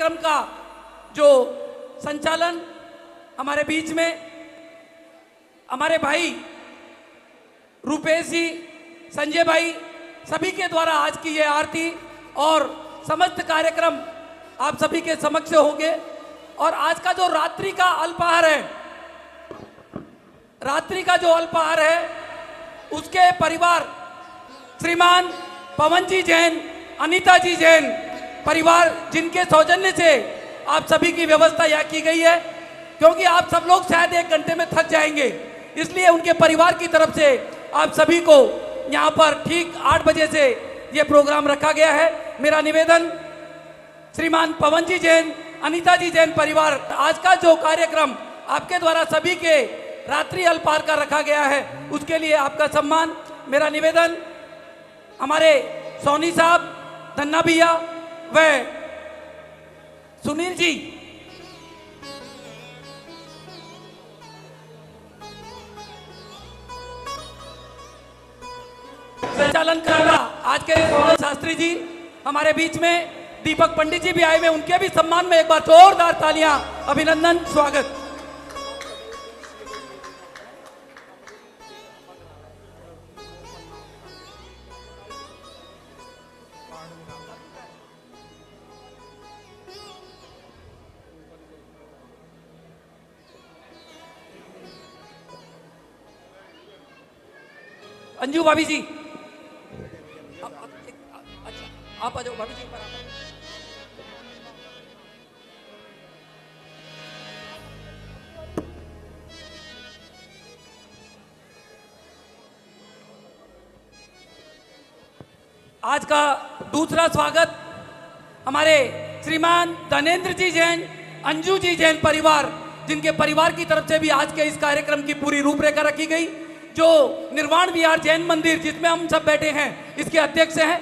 कार्यक्रम का जो संचालन हमारे बीच में हमारे भाई रूपेश जी, संजय भाई, सभी के द्वारा आज की ये आरती और समस्त कार्यक्रम आप सभी के समक्ष होंगे। और आज का जो रात्रि का अल्पाहार है, रात्रि का जो अल्पाहार है उसके परिवार श्रीमान पवन जी जैन, अनीता जी जैन परिवार, जिनके सौजन्य से आप सभी की व्यवस्था यहाँ की गई है, क्योंकि आप सब लोग शायद 1 घंटे में थक जाएंगे, इसलिए उनके परिवार की तरफ से आप सभी को यहाँ पर ठीक 8 बजे से ये प्रोग्राम रखा गया है। मेरा निवेदन श्रीमान पवन जी जैन, अनीता जी जैन परिवार, आज का जो कार्यक्रम आपके द्वारा सभी के रात्रि अल्पाहार का रखा गया है उसके लिए आपका सम्मान। मेरा निवेदन हमारे सोनी साहब, धन्ना भैया व सुनील जी संचालन करेगा। आज के सोनल शास्त्री जी हमारे बीच में, दीपक पंडित जी भी आए हुए, उनके भी सम्मान में एक बार जोरदार तालियां, अभिनंदन, स्वागत। अंजू भाभी जी, आप आ जाओ भाभी जी। आज का दूसरा स्वागत हमारे श्रीमान धनेन्द्र जी जैन, अंजू जी जैन परिवार, जिनके परिवार की तरफ से भी आज के इस कार्यक्रम की पूरी रूपरेखा रखी गई। जो निर्वाण विहार जैन मंदिर जिसमें हम सब बैठे हैं, इसके अध्यक्ष हैं।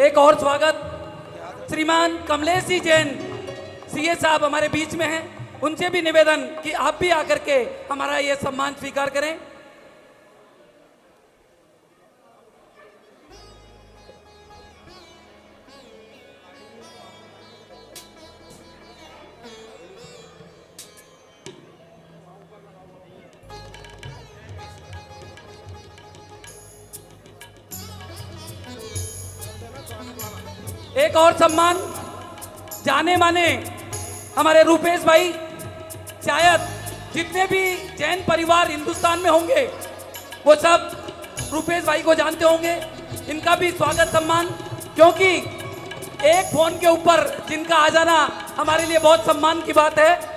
एक और स्वागत श्रीमान कमलेश जी जैन, सीए साहब हमारे बीच में हैं। उनसे भी निवेदन कि आप भी आकर के हमारा ये सम्मान स्वीकार करें। एक और सम्मान जाने माने हमारे रूपेश भाई, शायद जितने भी जैन परिवार हिंदुस्तान में होंगे वो सब रूपेश भाई को जानते होंगे। इनका भी स्वागत सम्मान, क्योंकि एक फोन के ऊपर जिनका आ जाना हमारे लिए बहुत सम्मान की बात है।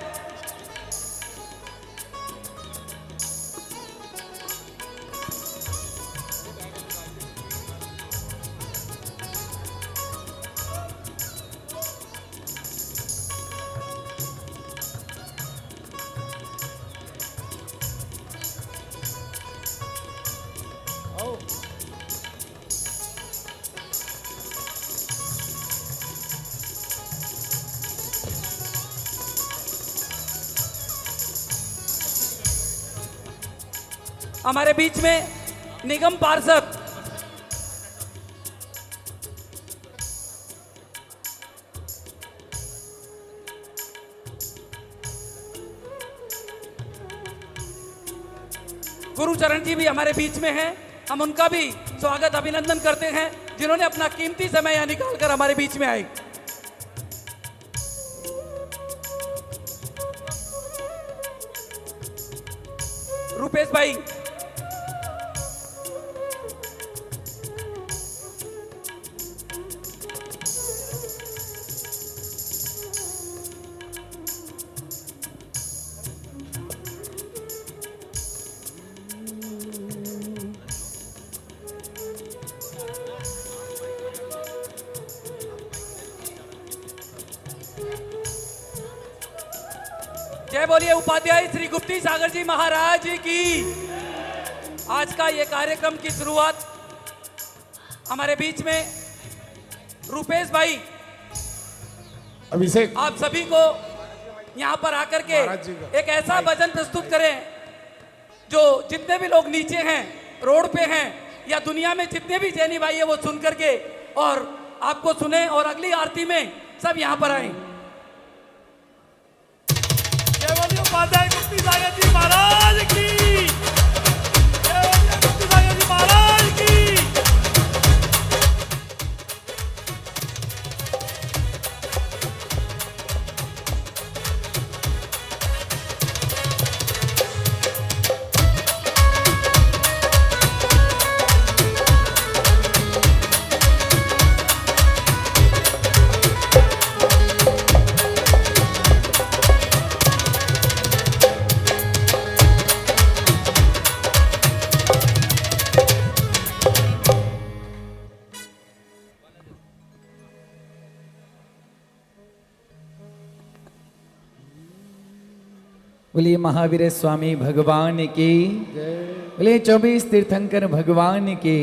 हमारे बीच में निगम पार्षद गुरुचरण जी भी हमारे बीच में हैं। हम उनका भी स्वागत अभिनंदन करते हैं, जिन्होंने अपना कीमती समय यहाँ निकालकर हमारे बीच में आए। रूपेश भाई। जय बोलिए उपाध्याय श्री गुप्ती सागर जी महाराज की। आज का ये कार्यक्रम की शुरुआत हमारे बीच में रूपेश भाई अभिषेक आप सभी को यहाँ पर आकर के एक ऐसा भजन प्रस्तुत करें जो जितने भी लोग नीचे हैं, रोड पे हैं या दुनिया में जितने भी जैनी भाई है वो सुन करके और आपको सुने और अगली आरती में सब यहाँ पर आए। उपाध्याय गुप्ती सागर जी महाराज की। गुप्ती सागर जी महाराज की। बोलिए महावीर स्वामी भगवान की, बोले 24 तीर्थंकर भगवान की,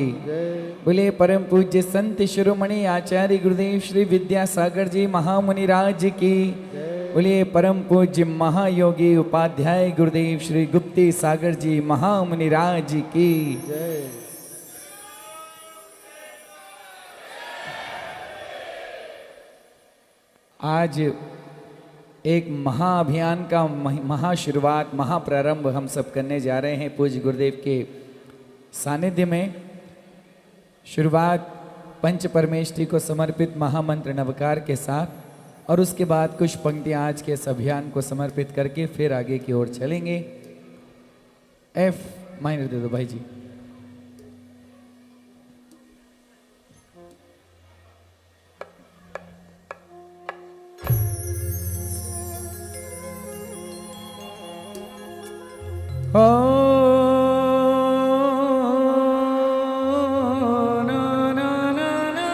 बोले परम पूज्य संत शिरोमणि आचार्य गुरुदेव श्री विद्यासागर जी महामुनि राज की, बोले परम पूज्य महायोगी उपाध्याय गुरुदेव श्री गुप्ती सागर जी महामुनि राज की। आज एक महाअभियान का महाशुरुआत महाप्रारंभ हम सब करने जा रहे हैं पूज्य गुरुदेव के सानिध्य में। शुरुआत पंच परमेष्ठी को समर्पित महामंत्र नवकार के साथ और उसके बाद कुछ पंक्तियां आज के इस अभियान को समर्पित करके फिर आगे की ओर चलेंगे। एफ माइनर दे दो भाई जी। Oh, no, no, no, no.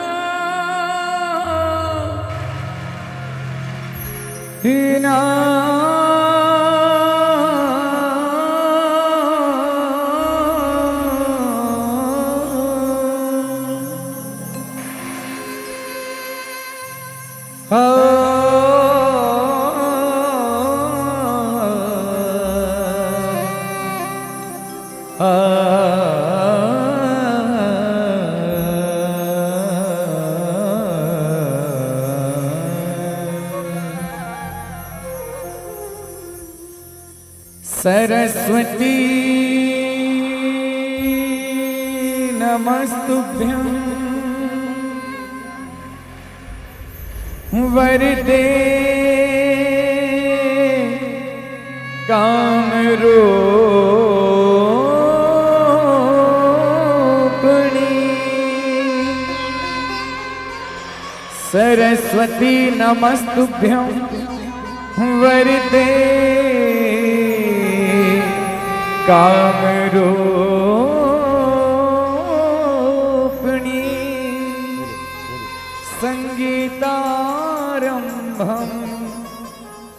Saraswati नमस्तुभ्यं वरदे कामरूपिणी। सरस्वती नमस्तुभ्यं वरदे कामरूपिणी। संगीतारंभं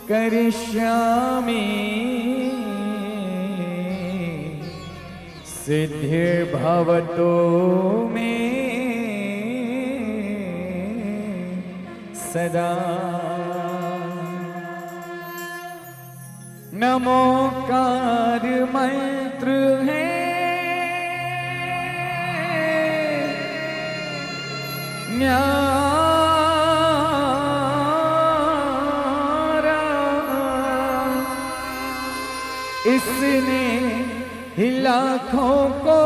करिष्यामि सिद्धिर्भवतो मे सदा। नमोकार मंत्र है न्यारा, इसने ही लाखों को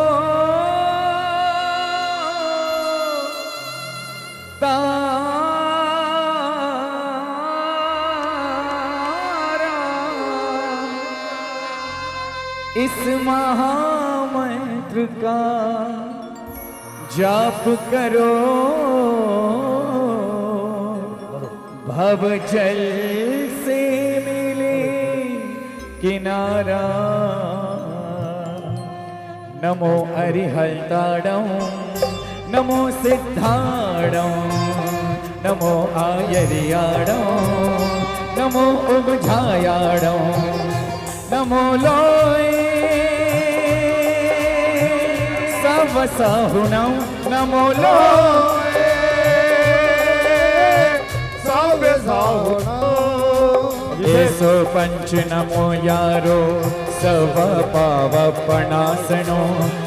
इस मंत्र का जाप करो, भव जल से मिले किनारा। नमो अरिहंताणं, नमो सिद्धाणं, नमो आयर्याणं, नमो उमझायाणं, नमो लोय सवसाहुणं, नमो लोय येसो पंच नमो यारो सव पावपणासनो,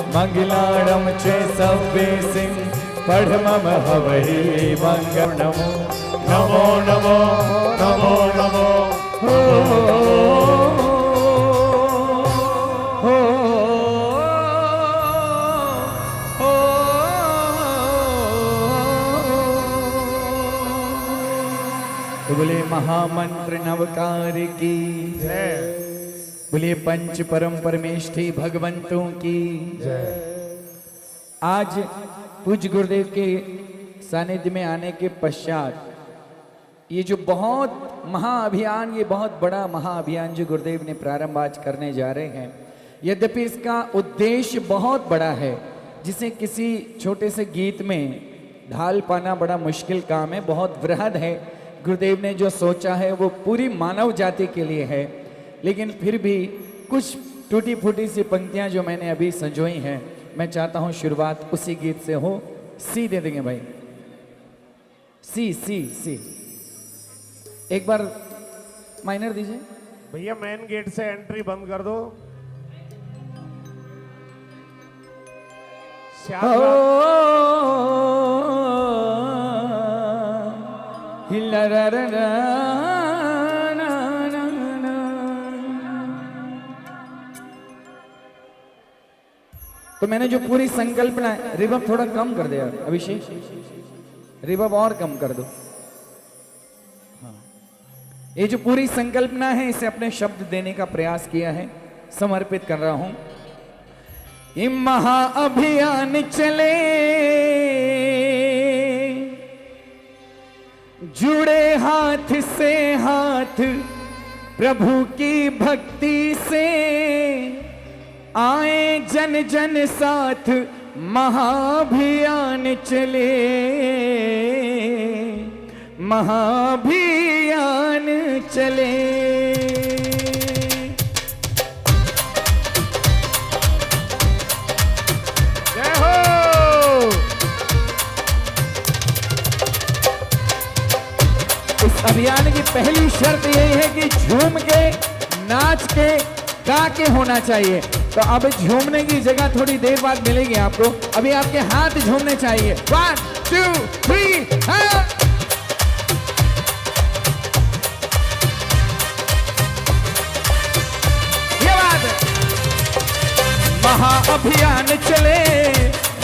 मंगलाणं चे सव्वे सिंह पढ़मम हवहि मंगल। नमो नमो नमो नमो नमो हो हो हो। तो बोले महामंत्र नवकार की जय, बोले पंच परम परमेष्ठी भगवंतों की जय। आज पूज्य गुरुदेव के सानिध्य में आने के पश्चात ये जो बहुत महाअभियान, ये बहुत बड़ा महाअभियान जो गुरुदेव ने प्रारंभ आज करने जा रहे हैं, यद्यपि इसका उद्देश्य बहुत बड़ा है, जिसे किसी छोटे से गीत में ढाल पाना बड़ा मुश्किल काम है, बहुत वृहद है। गुरुदेव ने जो सोचा है वो पूरी मानव जाति के लिए है, लेकिन फिर भी कुछ टूटी फूटी सी पंक्तियां जो मैंने अभी संजोई हैं, मैं चाहता हूं शुरुआत उसी गीत से हो। सी दे देंगे भाई, सी सी सी। एक बार माइनर दीजिए भैया। मेन गेट से एंट्री बंद कर दो। श्याम ओ राज- हिलरररा ना ना ना। तो मैंने जो पूरी संकल्पना, रिवर्ब थोड़ा कम कर दे यार अभिषेक, रिवर्ब और कम कर दो। हाँ, ये जो पूरी संकल्पना है इसे अपने शब्द देने का प्रयास किया है, समर्पित कर रहा हूं। ये महाअभियान चले जुड़े हाथ से हाथ प्रभु की भक्ति से, आए जन जन साथ महाअभियान चले, महाअभियान चले। जय हो। इस अभियान की पहली शर्त यही है कि झूम के, नाच के, गा के होना चाहिए। तो अब झूमने की जगह थोड़ी देर बाद मिलेगी आपको, अभी आपके हाथ झूमने चाहिए। 1 2 3 हाँ। ये बात है। महाअभियान चले,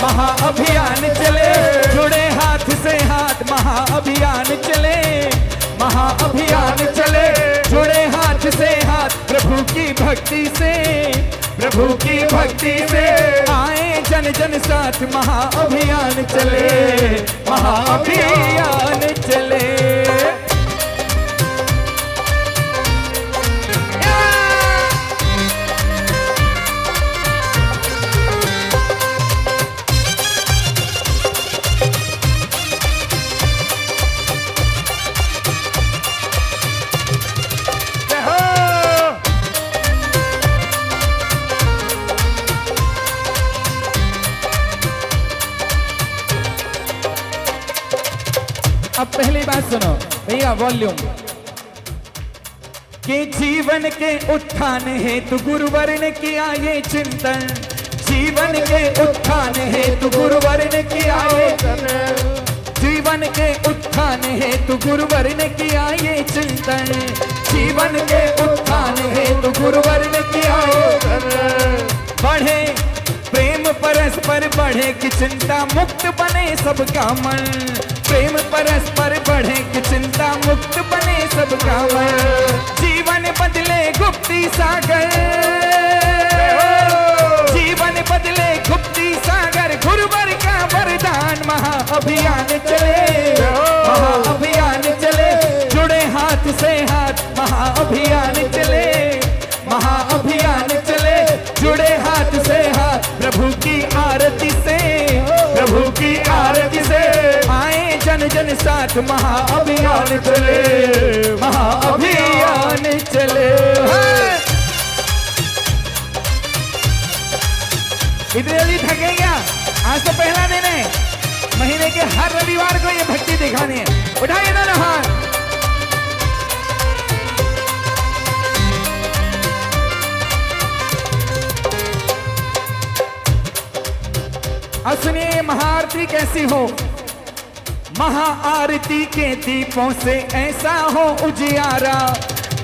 महाअभियान चले, जुड़े हाथ से हाथ महाअभियान चले, महाअभियान चले, जुड़े हाथ से हाथ प्रभु की भक्ति से, प्रभु की भक्ति से, आए जन जन साथ महाअभियान चले, महाअभियान चले। अब पहली बात सुनो भैया, वॉल्यूम। के जीवन के उत्थान हेतु गुरुवर ने किया ये चिंतन, जीवन के उत्थान हेतु गुरुवर ने किया ये, जीवन के उत्थान हेतु गुरुवर ने किया ये चिंतन, जीवन के उत्थान हेतु गुरुवर ने किया ये। बढ़े प्रेम परस्पर बढ़े कि चिंता मुक्त बने सबका मन, प्रेम परस्पर बढ़े कि चिंता मुक्त बने सबका मन, जीवन बदले गुप्ती सागर, जीवन बदले गुप्ती जन जन साथ महाअभियान चले, महाअभियान चले। इतने जल्दी थके क्या? आज तो पहला दिन है, महीने के हर रविवार को ये भक्ति दिखानी है। उठाइए दोनों हाथ। अब सुनिए महाआरती कैसी हो। महाआरती के दीपों से ऐसा हो उजियारा,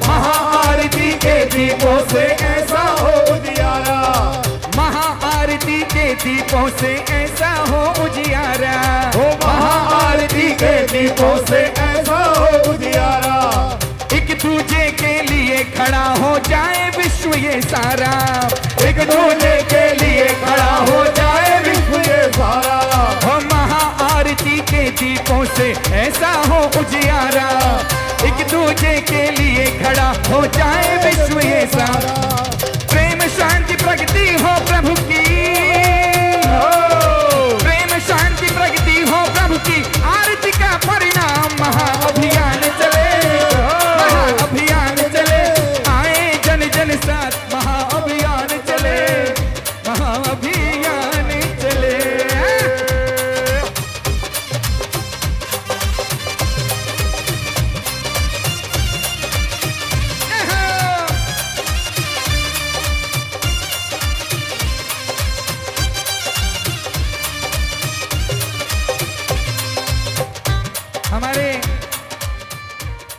महाआरती के दीपों से ऐसा हो उजियारा, महाआरती के दीपों से ऐसा हो उजियारा, हो महाआरती के दीपों से ऐसा हो उजियारा। एक दूजे के लिए खड़ा हो जाए विश्व ये सारा, एक दूजे के लिए खड़ा हो जाए विश्व ये सारा। हो महाआरती के दीपों से ऐसा हो उजियारा, एक दूजे के लिए खड़ा हो जाए विश्व ये सारा। प्रेम शांति प्रगति हो प्रभु की, प्रेम शांति प्रगति हो प्रभु की, आरती का परिणाम महाअभियान चले, महाअभियान चले। आए जन जन साथ महाअभियान चले, महाअभियान चले।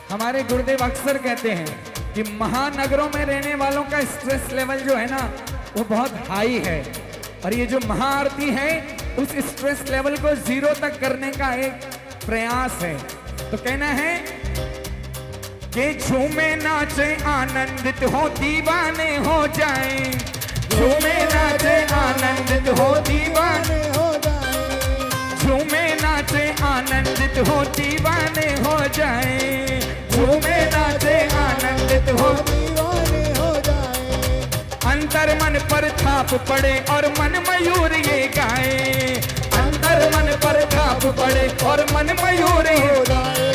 हमारे गुरुदेव अक्सर कहते हैं कि महानगरों में रहने वालों का स्ट्रेस लेवल जो है ना वो बहुत हाई है, और ये जो महाआरती है उस स्ट्रेस लेवल को जीरो तक करने का एक प्रयास है। तो कहना है कि झूमे नाचे आनंदित हो दीवाने हो जाए, झूमे नाचे आनंदित हो दीवाने हो जाए, झूमे नाचे आनंदित हो दीवाने हो जाए, झूमे नाचे आनंदित हो दीवाने हो जाए। अंतर मन पर थाप पड़े और मन मयूर ये गाए, अंतर मन पर थाप पड़े और मन मयूर ये गाए।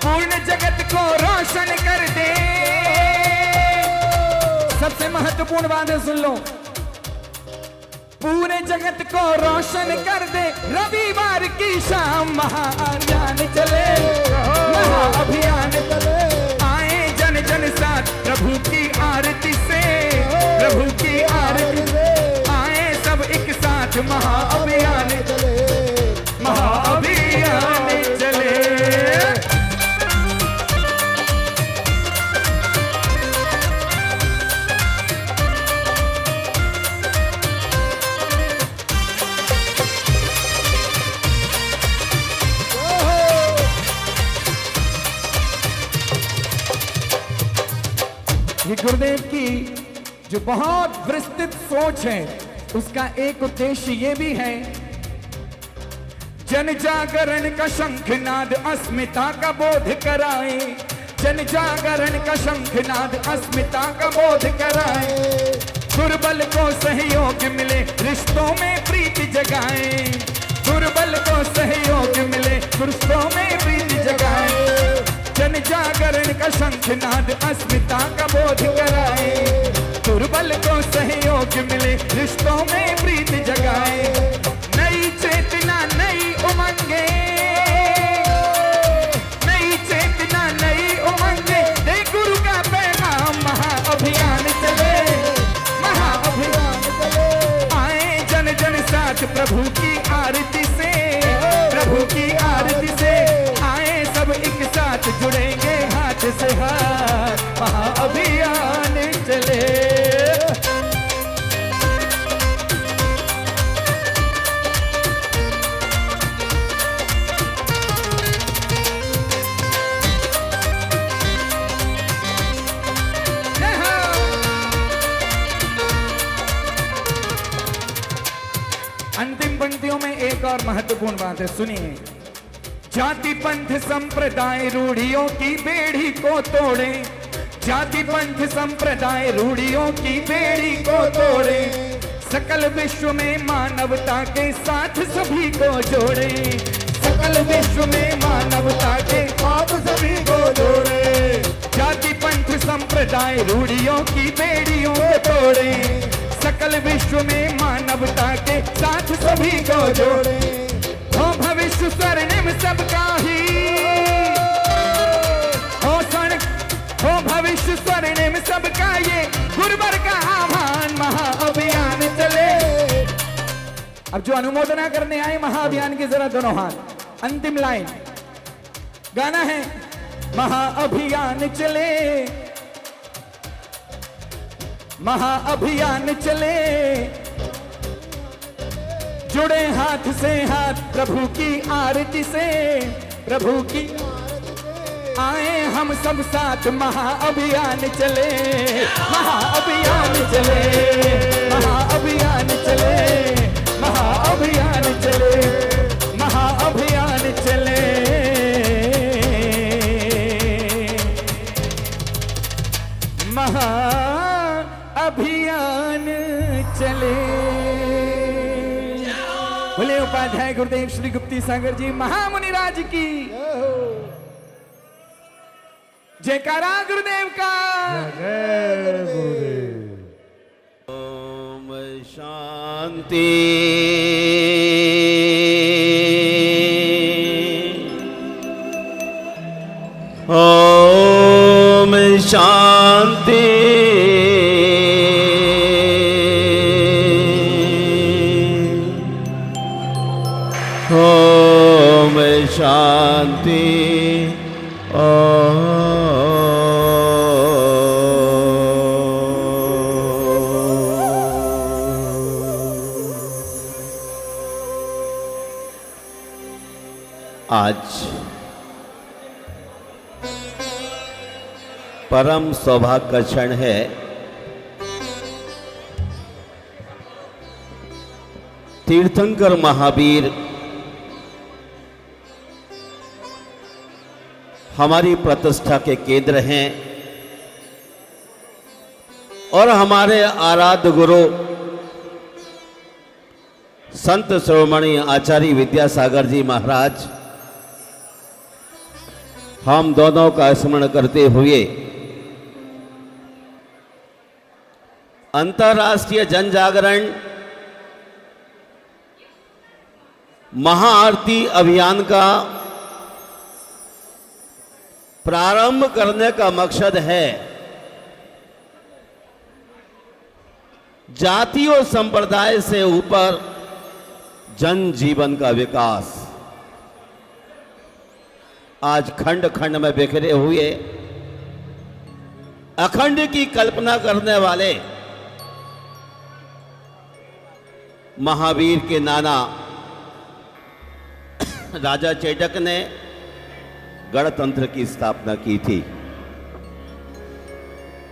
पूर्ण जगत को रोशन कर दे, सबसे महत्वपूर्ण बात है सुन लो, पूरे जगत को रोशन कर दे। रविवार की शाम महाअभियान चले, महाअभियान चले। आए जन जन साथ प्रभु की आरती से, प्रभु की आरती से। आए सब एक साथ महाअभियान चले, महाअभियान चले। ये गुरुदेव की जो बहुत विस्तृत सोच है उसका एक उद्देश्य ये भी है, जन जागरण का शंखनाद अस्मिता का बोध कराए, जन जागरण का शंखनाद अस्मिता का बोध कराए। दुर्बल को सहयोग मिले रिश्तों में प्रीति जगाए, दुर्बल को सहयोग मिले रिश्तों में प्रीति जगाए। जन जागरण का शंखनाद अस्मिता का बोध कराए, दुर्बल को सहयोग मिले रिश्तों में प्रीति जगाए। नई चेतना नई उमंगे, नई चेतना नई उमंगे, दे गुरु का पैगाम महाअभियान चले, महाअभियान चले। आए जन जन साथ प्रभु की आरती से, प्रभु की आरती से। आए सब एक साथ जुड़ेंगे हाथ से हाथ, महाअभियान चले। अंतिम पंक्तियों में एक और महत्वपूर्ण बात है, सुनिए। जाति पंथ संप्रदाय रूढ़ियों की बेड़ी को तोड़े, जाति पंथ संप्रदाय रूढ़ियों की बेड़ी को तोड़े। सकल विश्व में मानवता के साथ सभी को जोड़े, सकल विश्व में मानवता के पाप सभी को जोड़े, जाति पंथ संप्रदाय रूढ़ियों की बेड़ियों को तोड़े, सकल विश्व में मानवता के साथ सभी को जोड़े, हो भविष्य स्वर्णिम सबका ही, हो भविष्य स्वर्णिम सबका ये गुरुवर का आह्वान, महाअभियान चले। अब जो अनुमोदना करने आए महाअभियान की जरा दोनों हाथ, अंतिम लाइन गाना है, महाअभियान चले, महाअभियान चले, जुड़े हाथ से हाथ प्रभु की आरती से, प्रभु की आए हम सब साथ, महाअभियान चले, महाअभियान चले, महाअभियान चले, महाअभियान चले, महाअभियान चले, महाअभियान चले। बोले उपाध्याय गुरुदेव श्री गुप्ती सागर जी महामुनिराज की जयकारा गुरुदेव का। जय गुरुदेव। ओम शांति। ओम शांति। ओम शांति। आज परम सौभाग्य का क्षण है। तीर्थंकर महावीर हमारी प्रतिष्ठा के केंद्र हैं और हमारे आराध्य गुरु संत शिरोमणि आचार्य विद्यासागर जी महाराज हम दोनों का स्मरण करते हुए अंतर्राष्ट्रीय जन जागरण महाआरती अभियान का प्रारंभ करने का मकसद है जाति और संप्रदाय से ऊपर जन जीवन का विकास। आज खंड खंड में बिखरे हुए अखंड की कल्पना करने वाले महावीर के नाना राजा चेतक ने गणतंत्र की स्थापना की थी।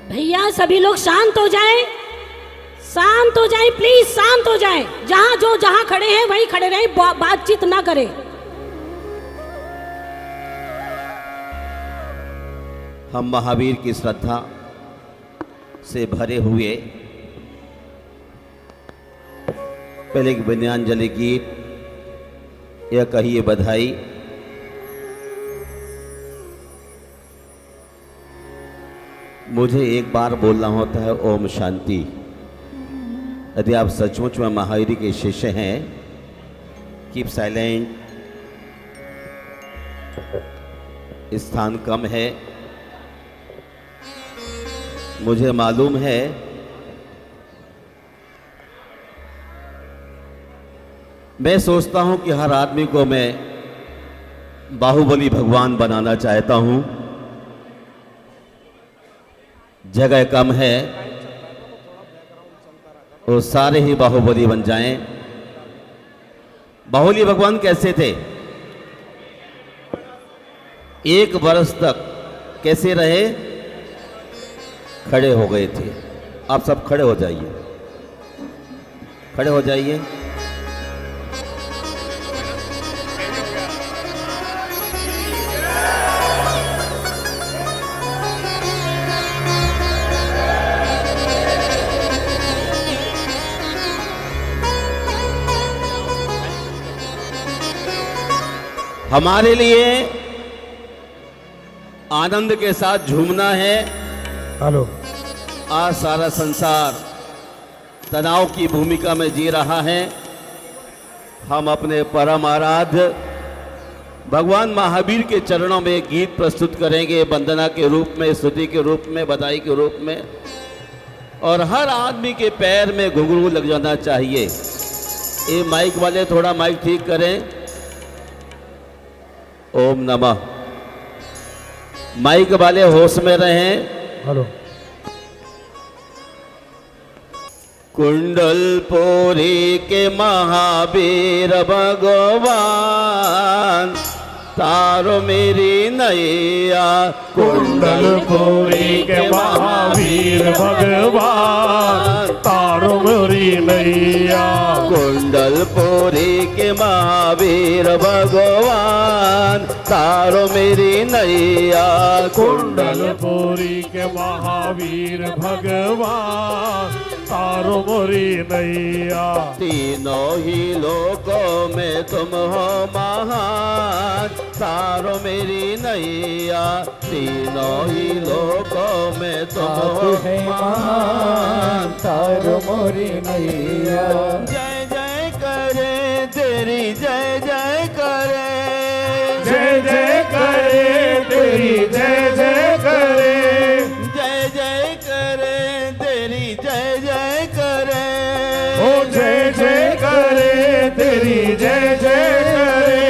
भैया सभी लोग शांत हो जाएं, शांत हो जाएं, प्लीज शांत हो जाएं। जहां खड़े हैं वहीं खड़े रहें, बातचीत ना करें। हम महावीर की श्रद्धा से भरे हुए पहले एक विनयाञ्जलि गीत, यह कहिए बधाई। मुझे एक बार बोलना होता है ओम शांति। यदि आप सचमुच में महावीर के शिष्य हैं, कीप साइलेंट, स्थान कम है। मुझे मालूम है मैं सोचता हूं कि हर आदमी को मैं बाहुबली भगवान बनाना चाहता हूं। जगह कम है, वो सारे ही बाहुबली बन जाएं। बाहुबली भगवान कैसे थे? एक वर्ष तक कैसे रहे? खड़े हो गए थे। आप सब खड़े हो जाइए, खड़े हो जाइए। हमारे लिए आनंद के साथ झूमना है। हेलो। आज सारा संसार तनाव की भूमिका में जी रहा है। हम अपने परम आराध्य भगवान महावीर के चरणों में गीत प्रस्तुत करेंगे, वंदना के रूप में, स्तुति के रूप में, बधाई के रूप में। और हर आदमी के पैर में घुंघरू लग जाना चाहिए। ये माइक वाले थोड़ा माइक ठीक करें। ओम नमः। माइक वाले होश में रहें। हेलो। कुंडलपुरी के महावीर भगवान तारो मेरी नैया। कुंडलपुरी के महावीर भगवान तारो मेरी नैया। कुंडलपुरी के महावीर भगवान तारो मेरी नैया। कुंडलपुरी के महावीर भगवान तारो मोरी नैया। तीनों ही लोकों में तुम हो महान तारो मेरी नैया। तीनों ही लोकों में तुम हो महान तारो मोरी नैया। जय जय करे तेरी जय जय करे। जय जय करे तेरी जय जय करे। जय जय करे तेरी जय जय करे। ओ जय जय करे तेरी जय जय करे।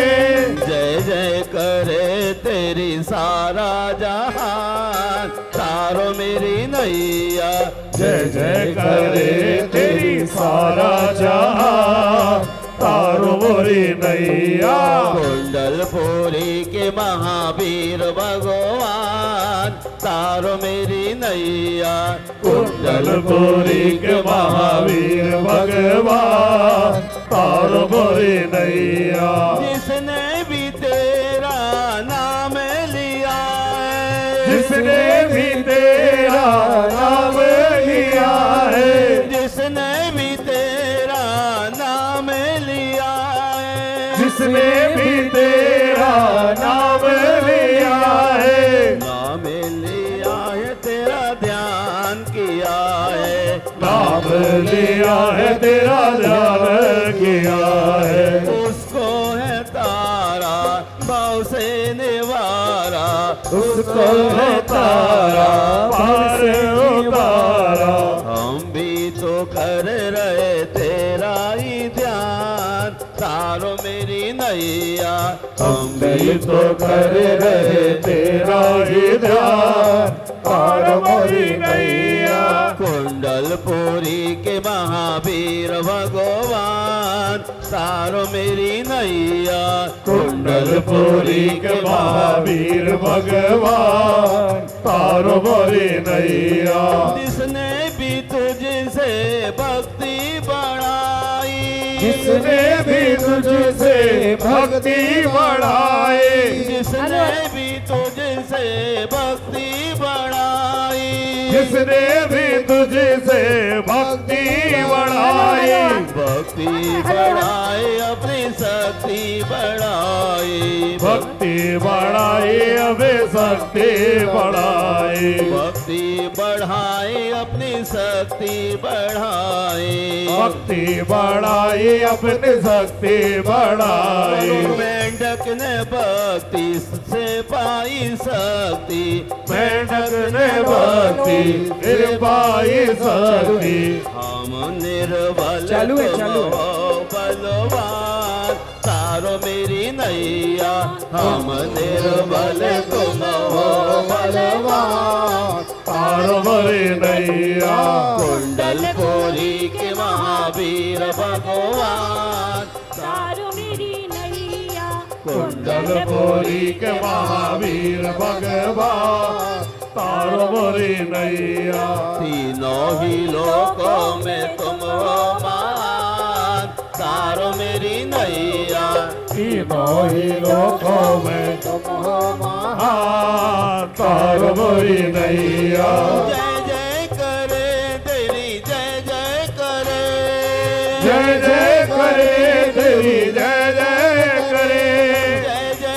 जय जय करे तेरी सारा जहान तारो मेरी नैया। जय जय करे तेरी सारा जहां तारो मोरी नैया। कुंडलपुरी के महावीर भगवान तारो मेरी नैया। कुंडलपुरी के महावीर भगवान तारो मोरी नैया। जिसने भी तेरा नाम लिया है। जिसने भी तेरा नाम लिया है। जिसने भी तेरा नाम लिया है। जिसने भी तेरा नाम लिया है। नाम लिया है तेरा ध्यान किया है। नाम लिया है तेरा ध्यान किया है। उसको है तारा भाव से निवारा। उसको है तारा पार उतारा। हम भी तो कर रहे तेरा ही ध्यान तारो मेरी नैया। हम भी तो कर रहे तेरा ही ध्यान तारो मोरी नैया। कुंडलपुरी के महावीर भगवान तारो मेरी नैया। कुंडलपुरी के महावीर भगवान तारो मोरी नैया। जिसने भी तुझसे भक्ति बढ़ाई। जिसने भी तुझसे भक्ति बढ़ाई। जिसने भी तुझसे भक्ति बढ़ाई। जिसने भी तुझसे भक्ति बढ़ाई। भक्ति बढ़ाए अपनी शक्ति बढ़ाई। भक्ति बढ़ाई अबे शक्ति बढ़ाई। भक्ति बढ़ाए अपनी शक्ति बढ़ाए। भक्ति बढ़ाई अपनी शक्ति बढ़ाई। मेंढक ने भक्ति से पाई शक्ति। मेंढक ने भक्ति फिर पाई शक्ति। हम निर्बल चालू है, तुम चालू है। हो बलवान तारो मेरी नैया। हम निर्बल तुम हो बलवान तारो मोरी नैया। कुंडलपुरी के महावीर भगवान तारो मेरी नैया। कुंडलपुरी के महावीर भगवान तारो मोरी नैया। तीनों ही लोकों में तुम हो महान तारो मेरी नैया। तीनों ही लोकों में तुम हो महान तारो मोरी नैया। जय जय करे तेरी जय जय करे। जय जय करे तेरी जय जय करे। जय जय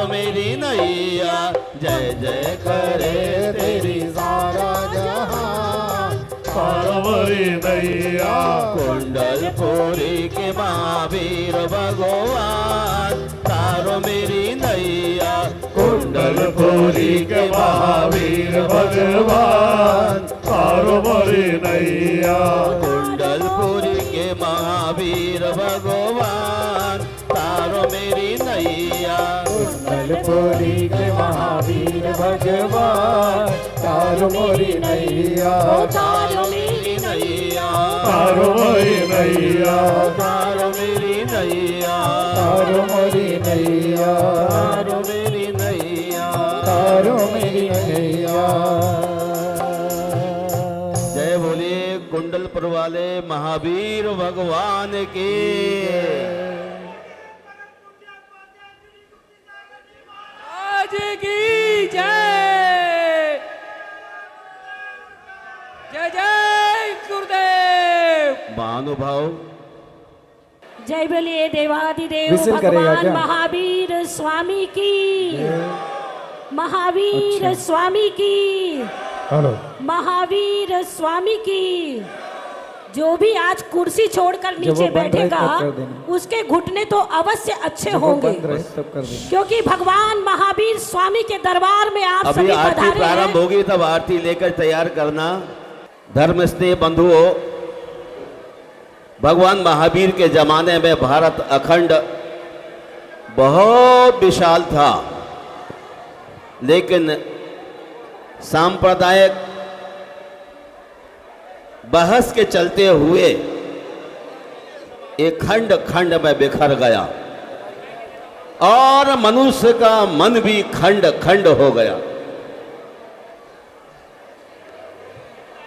मेरी नैया, जय जय करे तेरी सारा जहां पार मोरी नैया। कुंडलपुरी के महावीर भगवान तारो मेरी नैया, कुंडलपुरी के महावीर भगवान तारो मोरी नैया। कुंडलपुरी के महावीर भगवान तारो मेरी नैया, कुंडलपुरी के महावीर भगवान तारो मोरी नैया। तारो मेरी नैया, तारो मोरी नैया, तारो मेरी नैया, तारो मोरी नैया, तारो मेरी नैया, तारो मेरी नैया। जय बोलिए कुंडलपुर वाले महावीर भगवान की। आज की जय, जय जय गुरुदेव। महानुभाव जय बोलिए देवाधिदेव विसिल करेगा भगवान क्या? महावीर स्वामी की, महावीर स्वामी की, हेलो महावीर स्वामी की। जो भी आज कुर्सी छोड़कर जब नीचे वो बंद रहे बैठेगा तब कर देना। उसके घुटने तो अवश्य अच्छे जब वो होंगे, बंद रहे तब कर देना। क्योंकि भगवान महावीर स्वामी के दरबार में आप अभी सभी आरती पधारे प्रारंभ हैं। होगी, तब आरती लेकर तैयार करना। धर्म स्नेह बंधुओं, भगवान महावीर के जमाने में भारत अखंड बहुत विशाल था, लेकिन सांप्रदायिक बहस के चलते हुए एक खंड खंड में बिखर गया और मनुष्य का मन भी खंड खंड हो गया।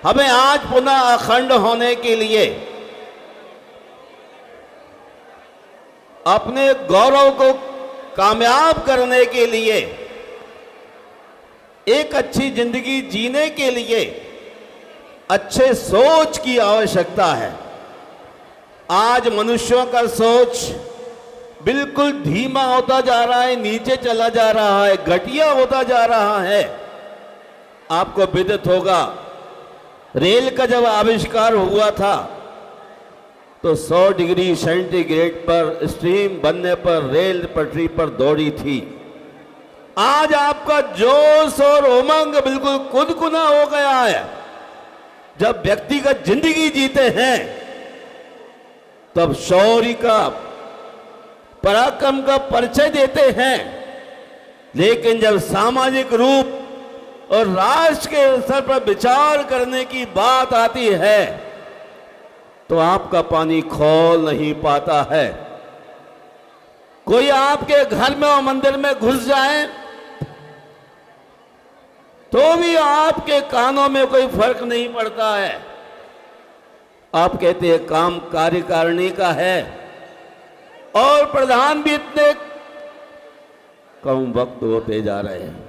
हमें आज पुनः अखंड होने के लिए अपने गौरव को कामयाब करने के लिए, एक अच्छी जिंदगी जीने के लिए अच्छे सोच की आवश्यकता है। आज मनुष्यों का सोच बिल्कुल धीमा होता जा रहा है, नीचे चला जा रहा है, घटिया होता जा रहा है। आपको विदित होगा, रेल का जब आविष्कार हुआ था तो 100 डिग्री सेंटीग्रेड पर स्टीम बनने पर रेल पटरी पर दौड़ी थी। आज आपका जोश और उमंग बिल्कुल कुदकुना हो गया है। जब व्यक्तिगत जिंदगी जीते हैं तब शौर्य का, पराक्रम का परिचय देते हैं, लेकिन जब सामाजिक रूप और राष्ट्र के स्तर पर विचार करने की बात आती है तो आपका पानी खोल नहीं पाता है। कोई आपके घर में और मंदिर में घुस जाए तो भी आपके कानों में कोई फर्क नहीं पड़ता है। आप कहते हैं काम कार्यकारिणी का है और प्रधान भी इतने कम वक्त होते जा रहे हैं।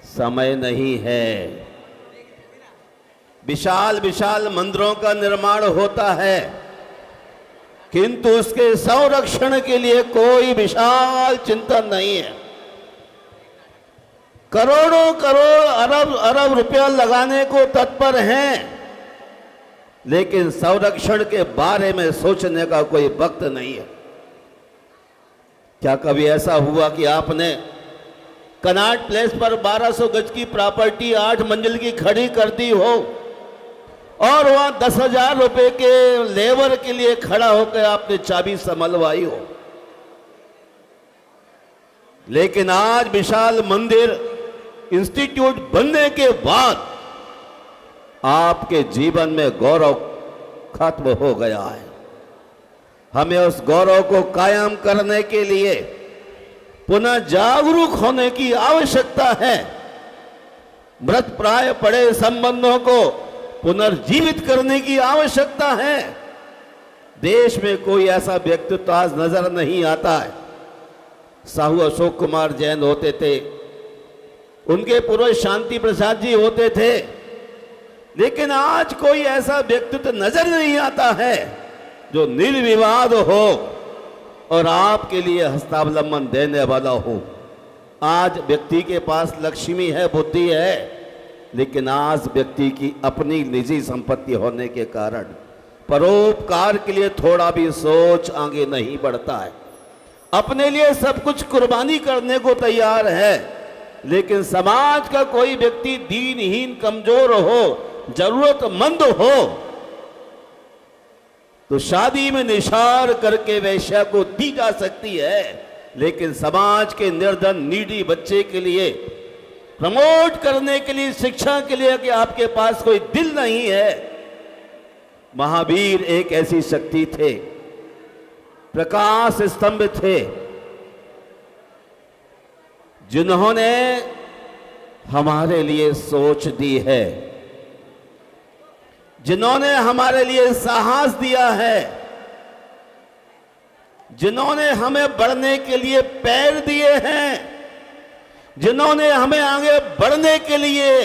समय नहीं है। विशाल विशाल मंदिरों का निर्माण होता है, किंतु उसके संरक्षण के लिए कोई विशाल चिंतन नहीं है। करोड़ों करोड़ अरब अरब रुपया लगाने को तत्पर हैं, लेकिन संरक्षण के बारे में सोचने का कोई वक्त नहीं है। क्या कभी ऐसा हुआ कि आपने कनाट प्लेस पर 1200 गज की प्रॉपर्टी 8 मंजिल की खड़ी कर दी हो और वहां 10,000 रुपए के लेबर के लिए खड़ा होकर आपने चाबी संभलवाई हो? लेकिन आज विशाल मंदिर इंस्टीट्यूट बनने के बाद आपके जीवन में गौरव खत्म हो गया है। हमें उस गौरव को कायम करने के लिए पुनः जागरूक होने की आवश्यकता है। मृत प्राय पड़े संबंधों को पुनर्जीवित करने की आवश्यकता है। देश में कोई ऐसा व्यक्तित्व आज नजर नहीं आता है। साहू अशोक कुमार जैन होते थे, उनके पूर्वज शांति प्रसाद जी होते थे, लेकिन आज कोई ऐसा व्यक्तित्व नजर नहीं आता है जो निर्विवाद हो और आपके लिए हस्तावलंबन देने वाला हूं। आज व्यक्ति के पास लक्ष्मी है, बुद्धि है, लेकिन आज व्यक्ति की अपनी निजी संपत्ति होने के कारण परोपकार के लिए थोड़ा भी सोच आगे नहीं बढ़ता है। अपने लिए सब कुछ कुर्बानी करने को तैयार है, लेकिन समाज का कोई व्यक्ति दीनहीन, कमजोर हो, जरूरतमंद हो, तो शादी में निशार करके वैश्या को दी जा सकती है, लेकिन समाज के निर्धन, नीडी बच्चे के लिए प्रमोट करने के लिए, शिक्षा के लिए कि आपके पास कोई दिल नहीं है। महावीर एक ऐसी शक्ति थे, प्रकाश स्तंभ थे, जिन्होंने हमारे लिए सोच दी है, जिन्होंने हमारे लिए साहस दिया है, जिन्होंने हमें बढ़ने के लिए पैर दिए हैं, जिन्होंने हमें आगे बढ़ने के लिए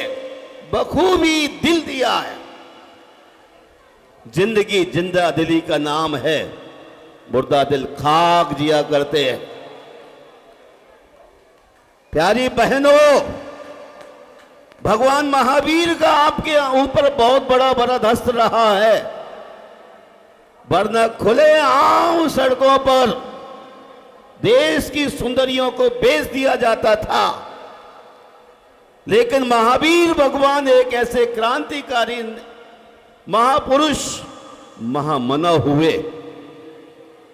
बखूबी दिल दिया है। जिंदगी जिंदा दिली का नाम है, मुर्दा दिल खाक जिया करते हैं। प्यारी बहनों, भगवान महावीर का आपके ऊपर बहुत बड़ा वरदहस्त रहा है, वरना खुले आम सड़कों पर देश की सुंदरियों को बेच दिया जाता था। लेकिन महावीर भगवान एक ऐसे क्रांतिकारी महापुरुष, महामना हुए,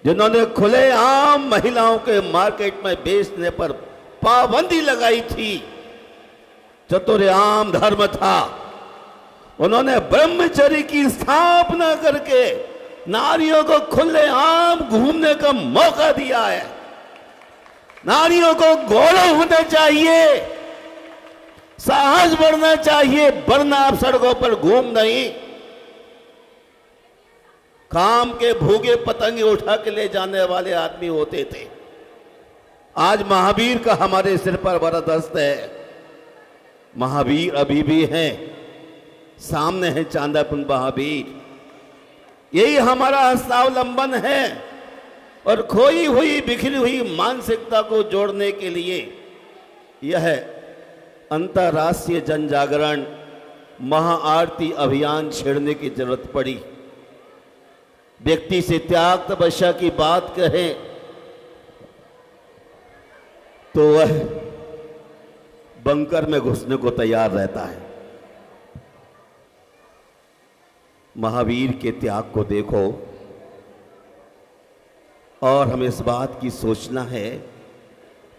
जिन्होंने खुले आम महिलाओं के मार्केट में बेचने पर पाबंदी लगाई थी। चतुर्याम धर्म था। उन्होंने ब्रह्मचर्य की स्थापना करके नारियों को खुले आम घूमने का मौका दिया है। नारियों को घोड़े होने चाहिए, साहस बढ़ना चाहिए, वरना आप सड़कों पर घूम नहीं। काम के भूखे पतंगे उठा के ले जाने वाले आदमी होते थे। आज महावीर का हमारे सिर पर वरदहस्त है। महावीर अभी भी हैं, सामने है चांदापुन महावीर। यही हमारा हस्तावलंबन है और खोई हुई, बिखरी हुई मानसिकता को जोड़ने के लिए यह अंतर्राष्ट्रीय जन जागरण महाआरती अभियान छेड़ने की जरूरत पड़ी। व्यक्ति से त्याग तपस्या की बात कहें तो वह बंकर में घुसने को तैयार रहता है। महावीर के त्याग को देखो और हमें इस बात की सोचना है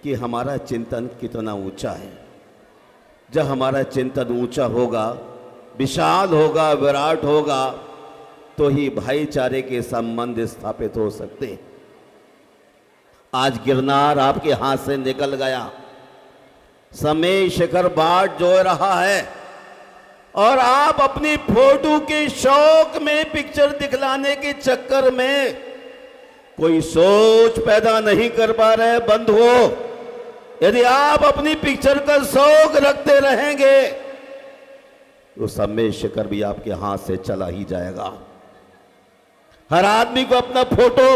कि हमारा चिंतन कितना ऊंचा है। जब हमारा चिंतन ऊंचा होगा, विशाल होगा, विराट होगा, तो ही भाईचारे के संबंध स्थापित हो सकते हैं। आज गिरनार आपके हाथ से निकल गया, समय शिखर बाट जो रहा है, और आप अपनी फोटो के शौक में, पिक्चर दिखलाने के चक्कर में कोई सोच पैदा नहीं कर पा रहे बंधुओं। यदि आप अपनी पिक्चर का शौक रखते रहेंगे तो समय शिखर भी आपके हाथ से चला ही जाएगा। हर आदमी को अपना फोटो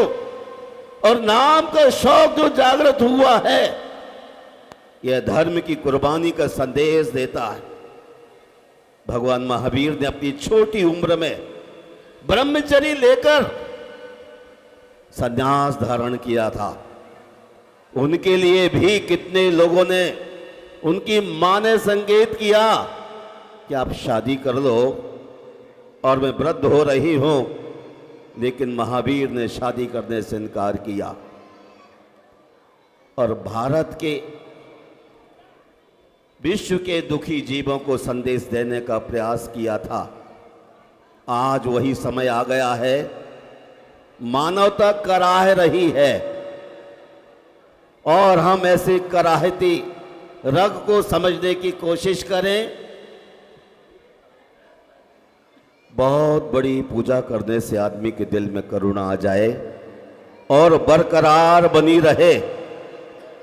और नाम का शौक जो जागृत हुआ है, यह धर्म की कुर्बानी का संदेश देता है। भगवान महावीर ने अपनी छोटी उम्र में ब्रह्मचर्य लेकर संन्यास धारण किया था। उनके लिए भी कितने लोगों ने, उनकी मां ने संकेत किया कि आप शादी कर लो और मैं वृद्ध हो रही हूं, लेकिन महावीर ने शादी करने से इनकार किया और भारत के, विश्व के दुखी जीवों को संदेश देने का प्रयास किया था। आज वही समय आ गया है, मानवता कराह रही है और हम ऐसे कराहती रग को समझने की कोशिश करें। बहुत बड़ी पूजा करने से आदमी के दिल में करुणा आ जाए और बरकरार बनी रहे,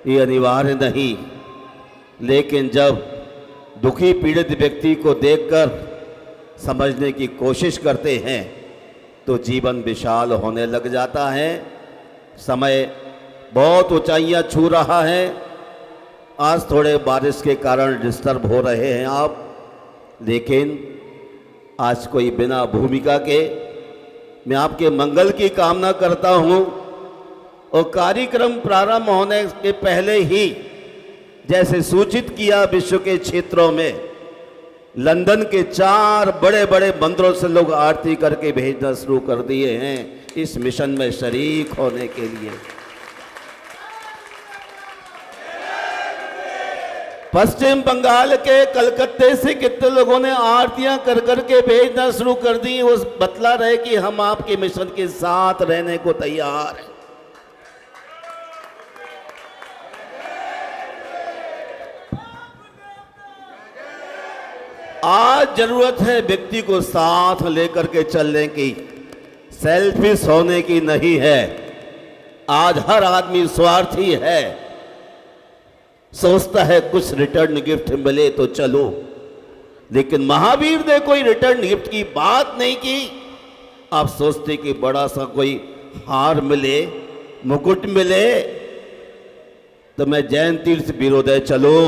ये अनिवार्य नहीं। लेकिन जब दुखी पीड़ित व्यक्ति को देखकर समझने की कोशिश करते हैं तो जीवन विशाल होने लग जाता है। समय बहुत ऊंचाइयां छू रहा है। आज थोड़े बारिश के कारण डिस्टर्ब हो रहे हैं आप, लेकिन आज कोई बिना भूमिका के मैं आपके मंगल की कामना करता हूं। और कार्यक्रम प्रारंभ होने के पहले ही जैसे सूचित किया, विश्व के क्षेत्रों में लंदन के 4 बड़े बड़े मंदिरों से लोग आरती करके भेजना शुरू कर दिए हैं इस मिशन में शरीक होने के लिए। पश्चिम बंगाल के कलकत्ते से कितने लोगों ने आरतियां कर करके भेजना शुरू कर दी। वो बतला रहे कि हम आपके मिशन के साथ रहने को तैयार हैं। आज जरूरत है व्यक्ति को साथ लेकर के चलने की, सेल्फिश होने की नहीं है। आज हर आदमी स्वार्थी है, सोचता है कुछ रिटर्न गिफ्ट मिले तो चलो, लेकिन महावीर ने कोई रिटर्न गिफ्ट की बात नहीं की। आप सोचते कि बड़ा सा कोई हार मिले, मुकुट मिले, तो मैं जैन तीर्थ बीरोदय चलो,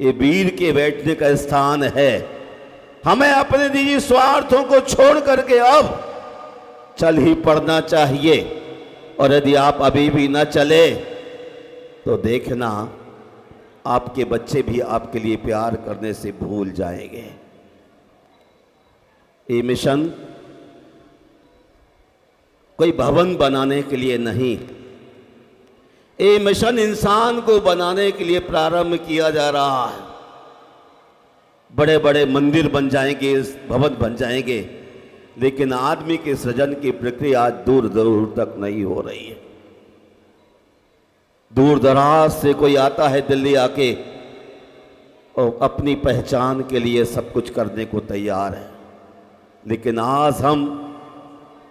ये वीर के बैठने का स्थान है। हमें अपने निजी स्वार्थों को छोड़ करके अब चल ही पड़ना चाहिए। और यदि आप अभी भी न चले तो देखना आपके बच्चे भी आपके लिए प्यार करने से भूल जाएंगे। ये मिशन कोई भवन बनाने के लिए नहीं, ये मिशन इंसान को बनाने के लिए प्रारंभ किया जा रहा है। बड़े बड़े मंदिर बन जाएंगे, भवन बन जाएंगे, लेकिन आदमी के सृजन की प्रक्रिया आज दूर दूर तक नहीं हो रही है। दूर दराज से कोई आता है दिल्ली आके और अपनी पहचान के लिए सब कुछ करने को तैयार है, लेकिन आज हम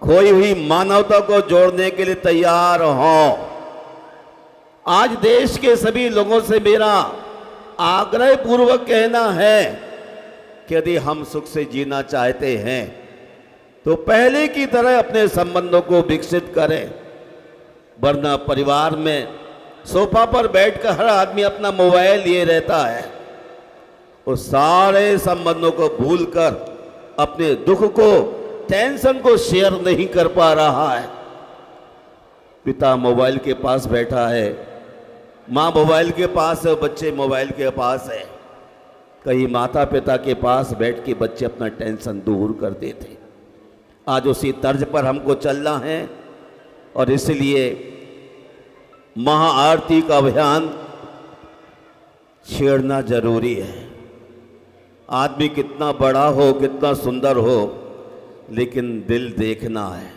खोई हुई मानवता को जोड़ने के लिए तैयार हों। आज देश के सभी लोगों से मेरा आग्रह पूर्वक कहना है कि यदि हम सुख से जीना चाहते हैं तो पहले की तरह अपने संबंधों को विकसित करें, वरना परिवार में सोफा पर बैठकर हर आदमी अपना मोबाइल लिए रहता है। उस सारे संबंधों को भूलकर अपने दुख को, टेंशन को शेयर नहीं कर पा रहा है। पिता मोबाइल के पास बैठा है, माँ मोबाइल के पास है, बच्चे मोबाइल के पास है। कहीं माता पिता के पास बैठ के बच्चे अपना टेंशन दूर कर देते। आज उसी तर्ज पर हमको चलना है और इसलिए महाआरती का अभियान छेड़ना जरूरी है। आदमी कितना बड़ा हो, कितना सुंदर हो, लेकिन दिल देखना है।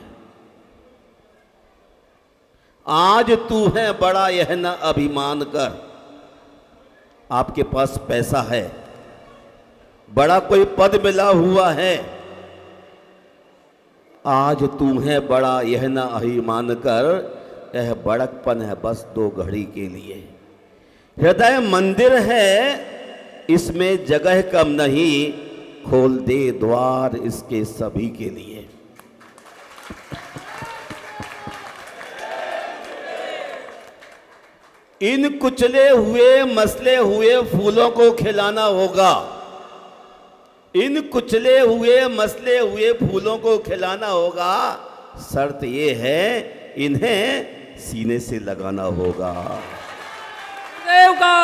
आज तू है बड़ा यह न अभिमान कर। आपके पास पैसा है, बड़ा कोई पद मिला हुआ है, आज तू है बड़ा यह न अभिमान कर, यह बड़कपन है बस 2 घड़ी के लिए। हृदय मंदिर है, इसमें जगह कम नहीं, खोल दे द्वार इसके सभी के लिए। इन कुचले हुए मसले हुए फूलों को खिलाना होगा। इन कुचले हुए मसले हुए फूलों को खिलाना होगा। शर्त ये है इन्हें सीने से लगाना होगा। देव का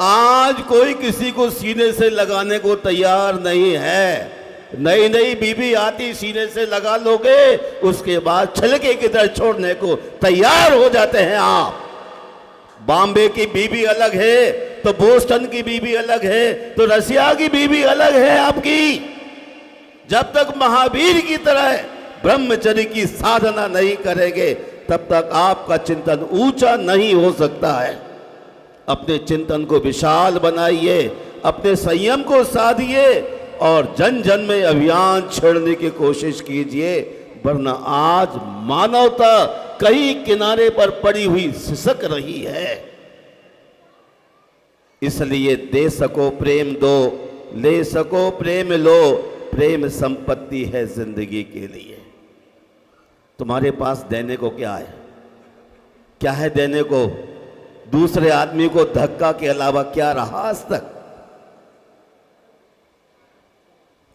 आज कोई किसी को सीने से लगाने को तैयार नहीं है। नई नई बीबी आती, सीने से लगा लोगे, उसके बाद छलके की तरह छोड़ने को तैयार हो जाते हैं आप। बॉम्बे की बीबी अलग है तो बोस्टन की बीबी अलग है तो रसिया की बीबी अलग है आपकी। जब तक महावीर की तरह ब्रह्मचर्य की साधना नहीं करेंगे तब तक आपका चिंतन ऊंचा नहीं हो सकता है। अपने चिंतन को विशाल बनाइए, अपने संयम को साधिए और जन जन में अभियान छेड़ने की कोशिश कीजिए, वरना आज मानवता कहीं किनारे पर पड़ी हुई सिसक रही है। इसलिए दे सको प्रेम दो, ले सको प्रेम लो, प्रेम संपत्ति है जिंदगी के लिए। तुम्हारे पास देने को क्या है? क्या है देने को? दूसरे आदमी को धक्का के अलावा क्या रहा आज तक?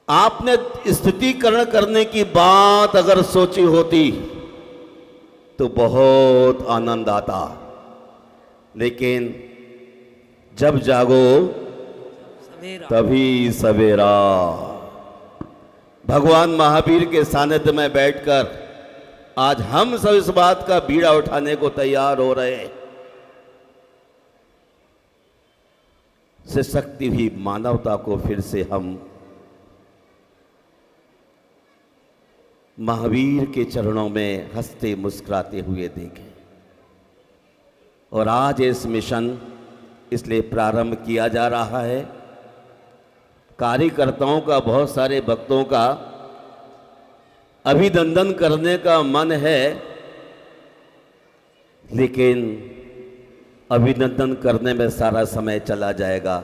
आपने स्थितीकरण करने की बात अगर सोची होती तो बहुत आनंद आता, लेकिन जब जागो तभी सवेरा। भगवान महावीर के सानिध्य में बैठकर आज हम सब इस बात का बीड़ा उठाने को तैयार हो रहे हैं। सशक्ति हुई मानवता को फिर से हम महावीर के चरणों में हंसते मुस्कुराते हुए देखें। और आज इस मिशन इसलिए प्रारंभ किया जा रहा है। कार्यकर्ताओं का, बहुत सारे भक्तों का अभिनंदन करने का मन है, लेकिन अभिनंदन करने में सारा समय चला जाएगा।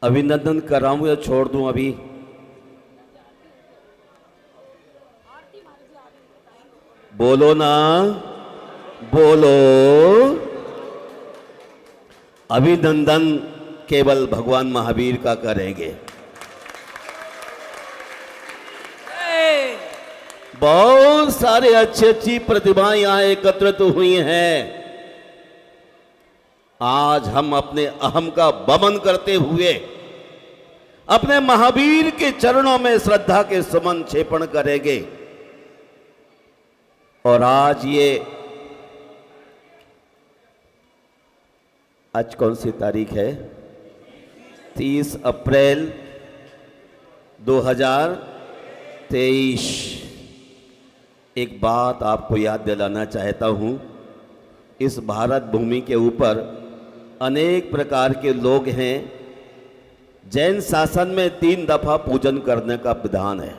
अभिनंदन कराऊं या छोड़ दूं? अभी बोलो ना, बोलो। अभिनंदन केवल भगवान महावीर का करेंगे। बहुत सारे अच्छी प्रतिभाएं यहां एकत्रित हुई हैं। आज हम अपने अहम का बमन करते हुए अपने महावीर के चरणों में श्रद्धा के सुमन क्षेपण करेंगे। और आज कौन सी तारीख है? 30 अप्रैल 2023। एक बात आपको याद दिलाना चाहता हूं, इस भारत भूमि के ऊपर अनेक प्रकार के लोग हैं। जैन शासन में 3 दफा पूजन करने का विधान है।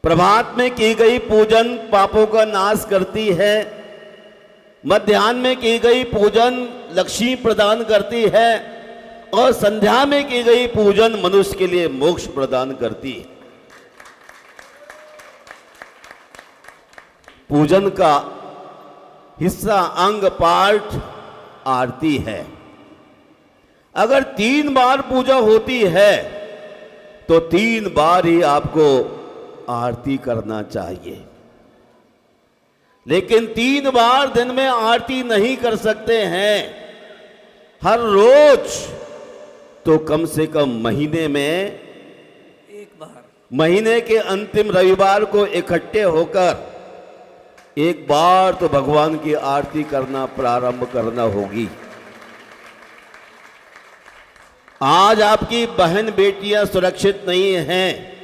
प्रभात में की गई पूजन पापों का नाश करती है, मध्याह्न में की गई पूजन लक्ष्मी प्रदान करती है, और संध्या में की गई पूजन मनुष्य के लिए मोक्ष प्रदान करती है। पूजन का हिस्सा, अंग, पार्ट आरती है। अगर 3 बार पूजा होती है तो 3 बार ही आपको आरती करना चाहिए। लेकिन 3 बार दिन में आरती नहीं कर सकते हैं। हर रोज तो कम से कम महीने में 1 बार, महीने के अंतिम रविवार को इकट्ठे होकर 1 बार तो भगवान की आरती करना प्रारंभ करना होगी। आज आपकी बहन बेटियां सुरक्षित नहीं हैं।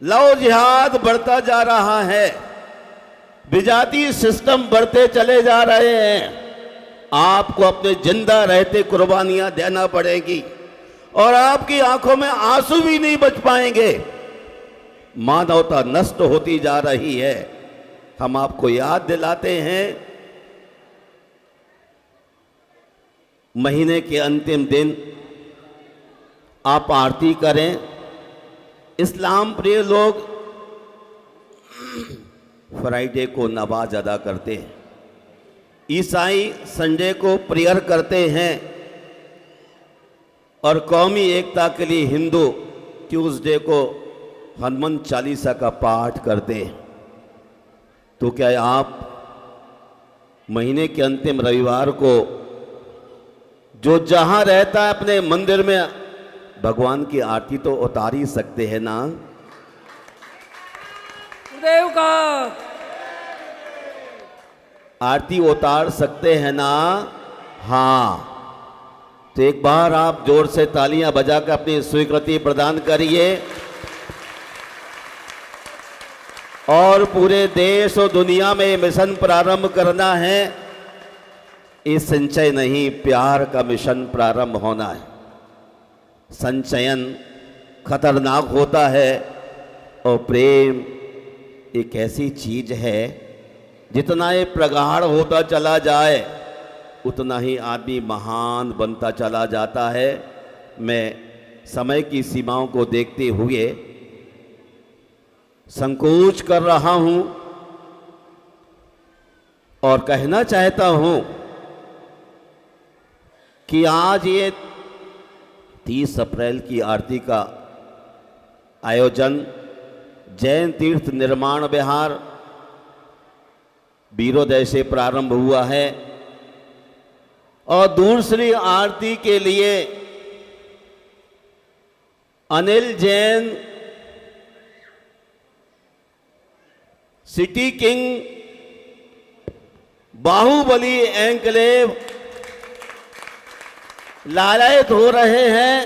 लव जिहाद बढ़ता जा रहा है, विजातीय सिस्टम बढ़ते चले जा रहे हैं। आपको अपने जिंदा रहते कुर्बानियां देना पड़ेगी, और आपकी आंखों में आंसू भी नहीं बच पाएंगे। मानवता नष्ट होती जा रही है। हम आपको याद दिलाते हैं, महीने के अंतिम दिन आप आरती करें। इस्लाम प्रिय लोग फ्राइडे को नमाज अदा करते हैं, ईसाई संडे को प्रेयर करते हैं, और कौमी एकता के लिए हिंदू ट्यूसडे को हनुमान चालीसा का पाठ करते हैं। तो क्या आप महीने के अंतिम रविवार को जो जहां रहता है अपने मंदिर में भगवान की आरती तो उतार ही सकते हैं ना? गुरुदेव का आरती उतार सकते हैं ना? हाँ, तो एक बार आप जोर से तालियां बजाकर अपनी स्वीकृति प्रदान करिए। और पूरे देश और दुनिया में मिशन प्रारंभ करना है। ये संचय नहीं, प्यार का मिशन प्रारंभ होना है। संचयन खतरनाक होता है, और प्रेम एक ऐसी चीज है, जितना ये प्रगाढ़ होता चला जाए उतना ही आदमी महान बनता चला जाता है। मैं समय की सीमाओं को देखते हुए संकोच कर रहा हूं, और कहना चाहता हूं कि आज ये 30 अप्रैल की आरती का आयोजन जैन तीर्थ निर्माण विहार बीरोदय से प्रारंभ हुआ है और दूसरी आरती के लिए Anil Jain City King Bahubali Enclave लालायत हो रहे हैं।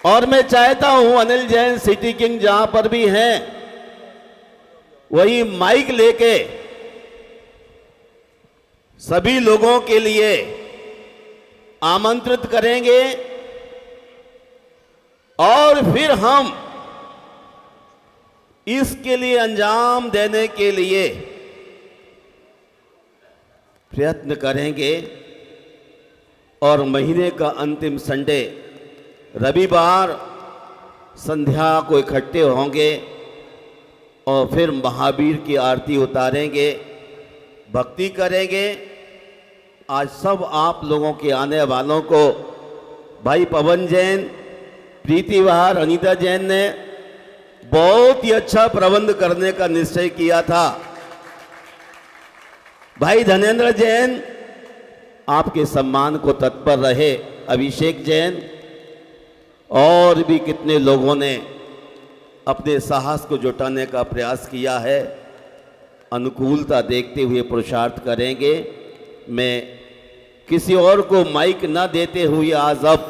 और मैं चाहता हूं अनिल जैन सिटी किंग जहां पर भी हैं वही माइक लेके सभी लोगों के लिए आमंत्रित करेंगे और फिर हम इसके लिए अंजाम देने के लिए प्रयत्न करेंगे। और महीने का अंतिम संडे रविवार संध्या को इकट्ठे होंगे और फिर महावीर की आरती उतारेंगे, भक्ति करेंगे। आज सब आप लोगों के आने वालों को भाई पवन जैन, प्रीति बहार, अनीता जैन ने बहुत ही अच्छा प्रबंध करने का निश्चय किया था। भाई धनेन्द्र जैन आपके सम्मान को तत्पर रहे, अभिषेक जैन और भी कितने लोगों ने अपने साहस को जुटाने का प्रयास किया है। अनुकूलता देखते हुए पुरुषार्थ करेंगे। मैं किसी और को माइक न देते हुए आज अब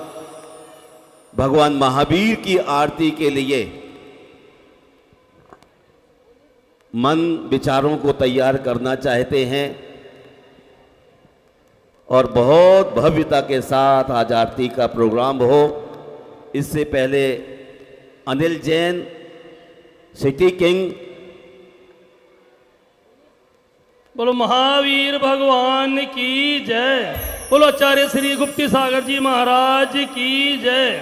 भगवान महावीर की आरती के लिए मन विचारों को तैयार करना चाहते हैं और बहुत भव्यता के साथ आज आरती का प्रोग्राम हो। इससे पहले अनिल जैन सिटी किंग, बोलो महावीर भगवान की जय, बोलो आचार्य श्री गुप्ती सागर जी महाराज की जय।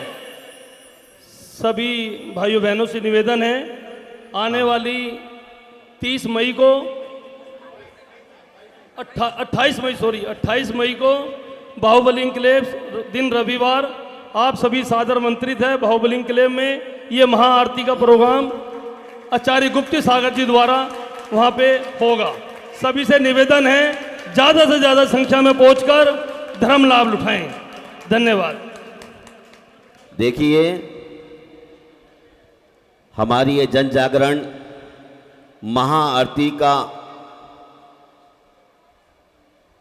सभी भाइयों बहनों से निवेदन है, आने वाली 30 मई को 28 मई को बाहुबली एन्क्लेव दिन रविवार आप सभी सादर आमंत्रित है। बाहुबली एन्क्लेव में ये महाआरती का प्रोग्राम आचार्य गुप्ती सागर जी द्वारा वहाँ पे होगा। सभी से निवेदन है ज़्यादा से ज़्यादा संख्या में पहुंचकर धर्म लाभ उठाएं। धन्यवाद। देखिए हमारी ये जन जागरण महाआरती का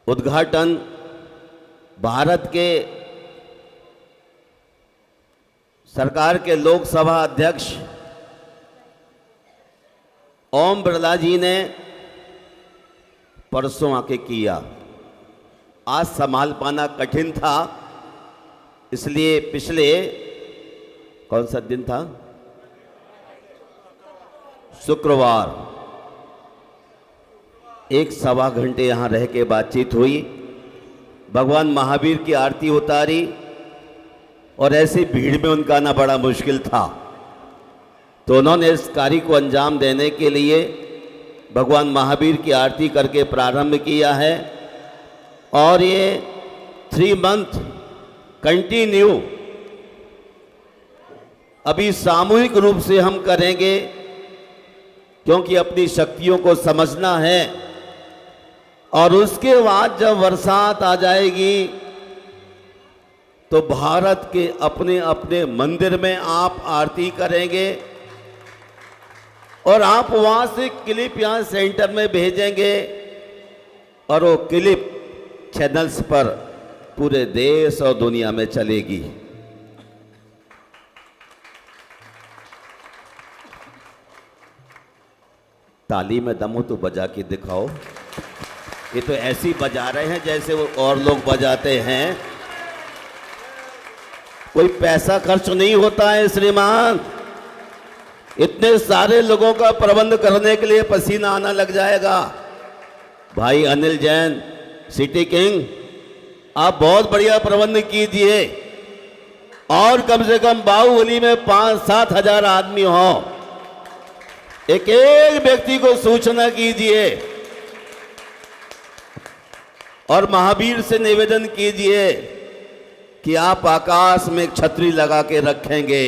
उद्घाटन भारत के सरकार के लोकसभा अध्यक्ष ओम बिरला जी ने परसों आके किया। आज संभाल पाना कठिन था, इसलिए पिछले कौन सा दिन था, शुक्रवार, 1-1.25 घंटे यहाँ रह के बातचीत हुई, भगवान महावीर की आरती उतारी और ऐसी भीड़ में उनका आना बड़ा मुश्किल था। तो उन्होंने इस कार्य को अंजाम देने के लिए भगवान महावीर की आरती करके प्रारंभ किया है और ये 3 मंथ कंटिन्यू अभी सामूहिक रूप से हम करेंगे, क्योंकि अपनी शक्तियों को समझना है। और उसके बाद जब बरसात आ जाएगी तो भारत के अपने अपने मंदिर में आप आरती करेंगे और आप वहां से क्लिप यहां सेंटर में भेजेंगे और वो क्लिप चैनल्स पर पूरे देश और दुनिया में चलेगी। ताली में दम हो तो बजा के दिखाओ। ये तो ऐसी बजा रहे हैं जैसे वो और लोग बजाते हैं। कोई पैसा खर्च नहीं होता है श्रीमान, इतने सारे लोगों का प्रबंध करने के लिए पसीना आना लग जाएगा। भाई अनिल जैन सिटी किंग, आप बहुत बढ़िया प्रबंध कीजिए और कम से कम बाहुबली में 5-7 हजार आदमी हो। एक एक व्यक्ति को सूचना कीजिए और महावीर से निवेदन कीजिए कि आप आकाश में एक छतरी लगा के रखेंगे।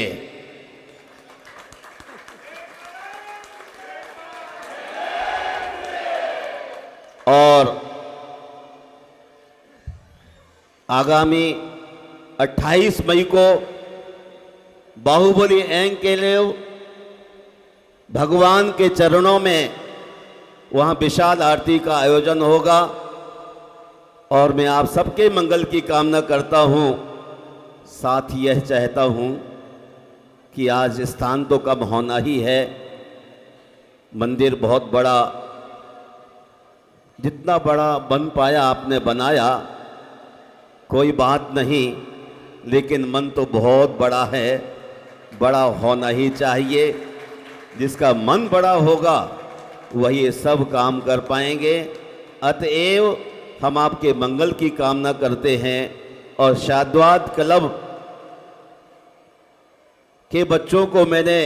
और आगामी 28 मई को बाहुबली एंकलेव भगवान के चरणों में वहाँ विशाल आरती का आयोजन होगा और मैं आप सबके मंगल की कामना करता हूँ। साथ ही यह चाहता हूँ कि आज स्थान तो कम होना ही है, मंदिर बहुत बड़ा, जितना बड़ा बन पाया आपने बनाया, कोई बात नहीं, लेकिन मन तो बहुत बड़ा है, बड़ा होना ही चाहिए। जिसका मन बड़ा होगा वही सब काम कर पाएंगे। अतएव हम आपके मंगल की कामना करते हैं और शाद्वाद क्लब के बच्चों को मैंने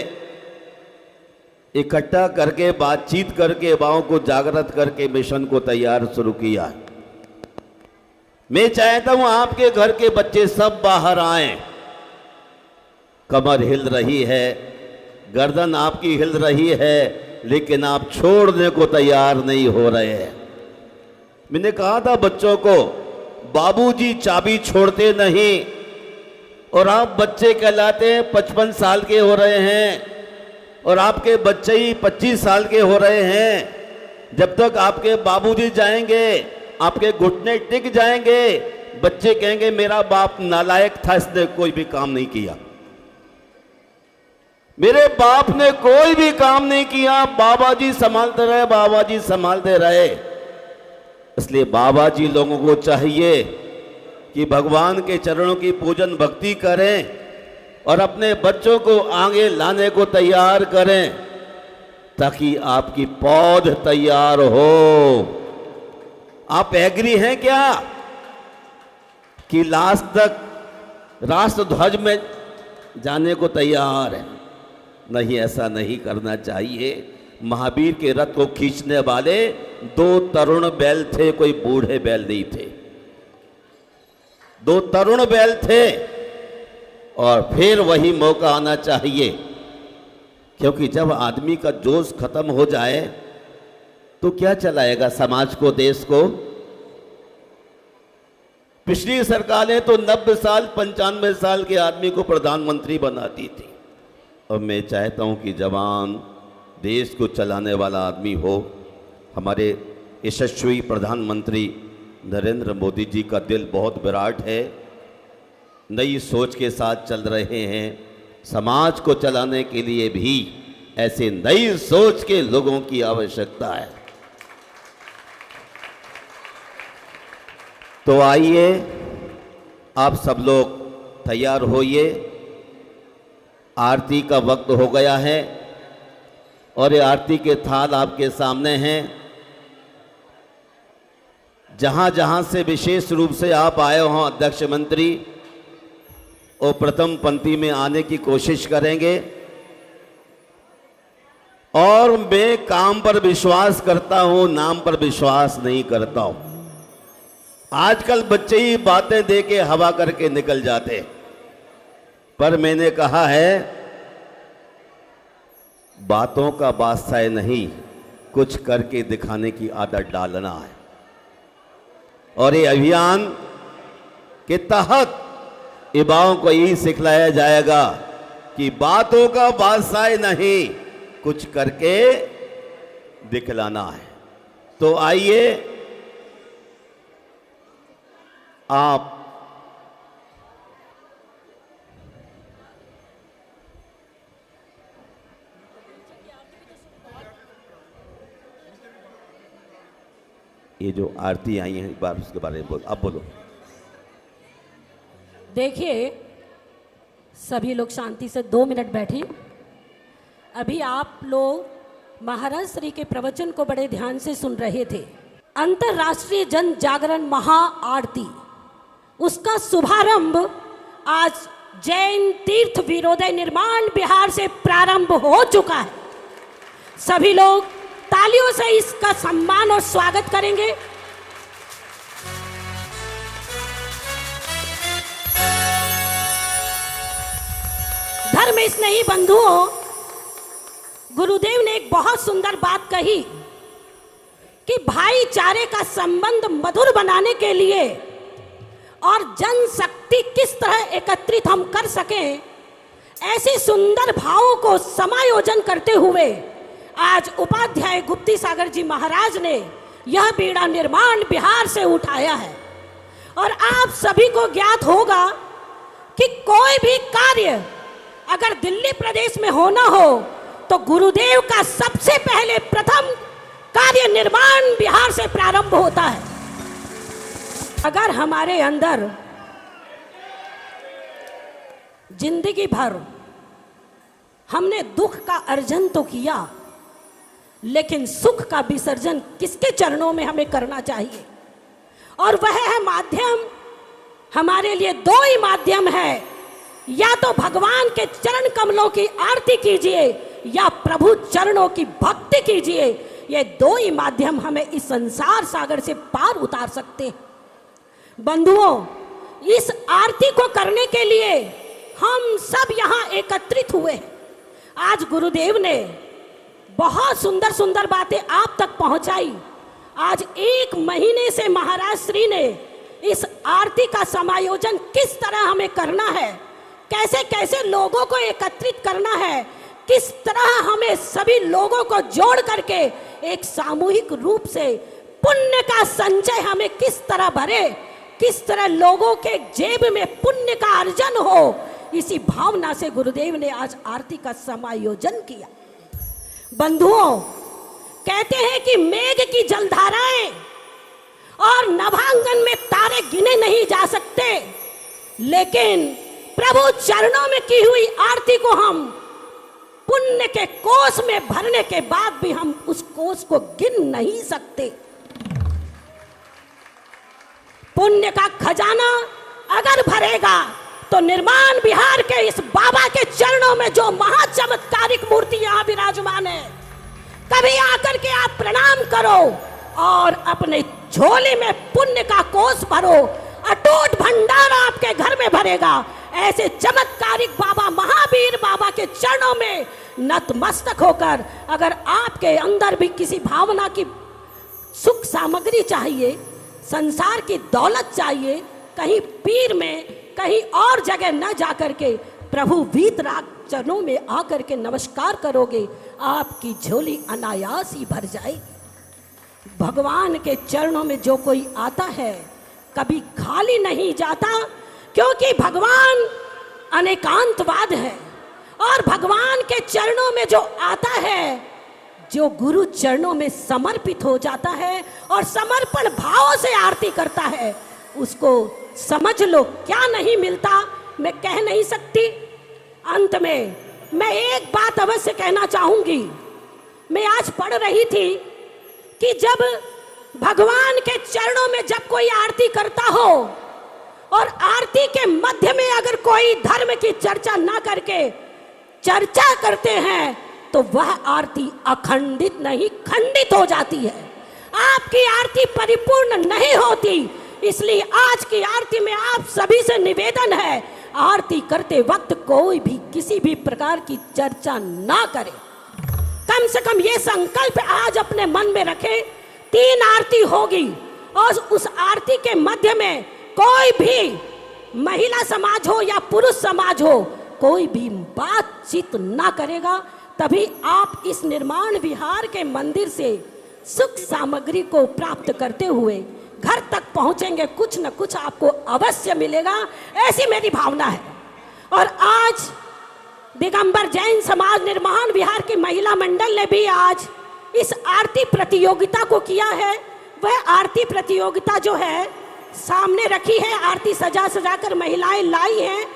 इकट्ठा करके बातचीत करके युवाओं को जागृत करके मिशन को तैयार शुरू किया। मैं चाहता हूं आपके घर के बच्चे सब बाहर आएं। कमर हिल रही है, गर्दन आपकी हिल रही है, लेकिन आप छोड़ने को तैयार नहीं हो रहे हैं। मैंने कहा था बच्चों को, बाबूजी चाबी छोड़ते नहीं, और आप बच्चे कहलाते हैं, 55 साल के हो रहे हैं और आपके बच्चे ही 25 साल के हो रहे हैं। जब तक आपके बाबूजी जाएंगे आपके घुटने टिक जाएंगे, बच्चे कहेंगे मेरा बाप नालायक था, इसने कोई भी काम नहीं किया, मेरे बाप ने कोई भी काम नहीं किया, बाबा जी संभालते रहे, बाबा जी संभालते रहे। इसलिए बाबा जी लोगों को चाहिए कि भगवान के चरणों की पूजन भक्ति करें और अपने बच्चों को आगे लाने को तैयार करें, ताकि आपकी पौध तैयार हो। आप एग्री हैं क्या कि लास्ट तक राष्ट्र ध्वज में जाने को तैयार है? नहीं, ऐसा नहीं करना चाहिए। महावीर के रथ को खींचने वाले 2 तरुण बैल थे, कोई बूढ़े बैल नहीं थे, 2 तरुण बैल थे। और फिर वही मौका आना चाहिए, क्योंकि जब आदमी का जोश खत्म हो जाए तो क्या चलाएगा समाज को, देश को? पिछली सरकारें तो 90 साल 95 साल के आदमी को प्रधानमंत्री बनाती थी, और मैं चाहता हूं कि जवान देश को चलाने वाला आदमी हो। हमारे यशस्वी प्रधानमंत्री नरेंद्र मोदी जी का दिल बहुत विराट है, नई सोच के साथ चल रहे हैं। समाज को चलाने के लिए भी ऐसे नई सोच के लोगों की आवश्यकता है। तो आइए आप सब लोग तैयार होइए, आरती का वक्त हो गया है और ये आरती के थाल आपके सामने हैं। जहां जहां से विशेष रूप से आप आए हों अध्यक्ष मंत्री, वो प्रथम पंक्ति में आने की कोशिश करेंगे। और मैं काम पर विश्वास करता हूं, नाम पर विश्वास नहीं करता हूं। आजकल बच्चे ही बातें दे के हवा करके निकल जाते, पर मैंने कहा है बातों का बादशाह नहीं, कुछ करके दिखाने की आदत डालना है। और ये अभियान के तहत युवाओं को यही सिखलाया जाएगा कि बातों का बादशाह नहीं, कुछ करके दिखलाना है। तो आइए आप ये जो आरती आई है एक बार उसके बारे में आप बोलो। देखिए, सभी लोग शांति से 2 मिनट बैठें। अभी आप लोग महाराज श्री के प्रवचन को बड़े ध्यान से सुन रहे थे। अंतर्राष्ट्रीय जन जागरण महा आरती, उसका शुभारंभ आज जैन तीर्थ वीरोदय निर्माण बिहार से प्रारंभ हो चुका है। सभी लोग तालियों से इसका सम्मान और स्वागत करेंगे। भर में इस नहीं बंधुओं, गुरुदेव ने एक बहुत सुंदर बात कही कि भाईचारे का संबंध मधुर बनाने के लिए और जनशक्ति किस तरह एकत्रित हम कर सकें, ऐसे सुंदर भावों को समायोजन करते हुए आज उपाध्याय गुप्ती सागर जी महाराज ने यह बीड़ा निर्माण बिहार से उठाया है। और आप सभी को ज्ञात होगा कि कोई भी कार्य अगर दिल्ली प्रदेश में होना हो तो गुरुदेव का सबसे पहले प्रथम कार्य निर्माण बिहार से प्रारंभ होता है। अगर हमारे अंदर जिंदगी भर हमने दुख का अर्जन तो किया, लेकिन सुख का विसर्जन किसके चरणों में हमें करना चाहिए, और वह है माध्यम। हमारे लिए दो ही माध्यम है, या तो भगवान के चरण कमलों की आरती कीजिए या प्रभु चरणों की भक्ति कीजिए। ये दो ही माध्यम हमें इस संसार सागर से पार उतार सकते हैं। बंधुओं, इस आरती को करने के लिए हम सब यहाँ एकत्रित हुए हैं। आज गुरुदेव ने बहुत सुंदर सुंदर बातें आप तक पहुंचाई। आज 1 महीने से महाराज श्री ने इस आरती का समायोजन किस तरह हमें करना है, कैसे कैसे लोगों को एकत्रित करना है, किस तरह हमें सभी लोगों को जोड़ करके एक सामूहिक रूप से पुण्य का संचय हमें किस तरह भरे, किस तरह लोगों के जेब में पुण्य का अर्जन हो, इसी भावना से गुरुदेव ने आज आरती का समायोजन किया। बंधुओं, कहते हैं कि मेघ की जलधाराएं और नभांगन में तारे गिने नहीं जा सकते, लेकिन प्रभु चरणों में की हुई आरती को हम पुण्य के कोष में भरने के बाद भी हम उस कोष को गिन नहीं सकते। पुण्य का खजाना अगर भरेगा तो निर्माण बिहार के इस बाबा के चरणों में जो महाचमत्कारिक मूर्ति यहाँ विराजमान है, कभी आकर के आप प्रणाम करो और अपने झोले में पुण्य का कोष भरो। अटूट भंडार आपके घर में भरेगा। ऐसे चमत्कारिक बाबा, महावीर बाबा के चरणों में नतमस्तक होकर अगर आपके अंदर भी किसी भावना की सुख सामग्री चाहिए, संसार की दौलत चाहिए, कहीं पीर में कहीं और जगह न जाकर के प्रभु वीतराग चरणों में आकर के नमस्कार करोगे, आपकी झोली अनायास ही भर जाएगी। भगवान के चरणों में जो कोई आता है कभी खाली नहीं जाता, क्योंकि भगवान अनेकांतवाद है। और भगवान के चरणों में जो आता है, जो गुरु चरणों में समर्पित हो जाता है और समर्पण भाव से आरती करता है, उसको समझ लो क्या नहीं मिलता मैं कह नहीं सकती। अंत में मैं एक बात अवश्य कहना चाहूंगी। मैं आज पढ़ रही थी कि जब भगवान के चरणों में जब कोई आरती करता हो और आरती के मध्य में अगर कोई धर्म की चर्चा ना करके चर्चा करते हैं तो वह आरती अखंडित नहीं खंडित हो जाती है। आपकी आरती परिपूर्ण नहीं होती। इसलिए आज की आरती में आप सभी से निवेदन है, आरती करते वक्त कोई भी किसी भी प्रकार की चर्चा ना करे। कम से कम ये संकल्प आज अपने मन में रखें, 3 आरती होगी और उस आरती के मध्य में कोई भी महिला समाज हो या पुरुष समाज हो, कोई भी बातचीत ना करेगा। तभी आप इस निर्माण विहार के मंदिर से सुख सामग्री को प्राप्त करते हुए घर तक पहुंचेंगे। कुछ न कुछ आपको अवश्य मिलेगा, ऐसी मेरी भावना है। और आज दिगंबर जैन समाज निर्माण विहार की महिला मंडल ने भी आज इस आरती प्रतियोगिता को किया है। वह आरती प्रतियोगिता जो है सामने रखी है, आरती सजा सजा कर महिलाएं लाई हैं।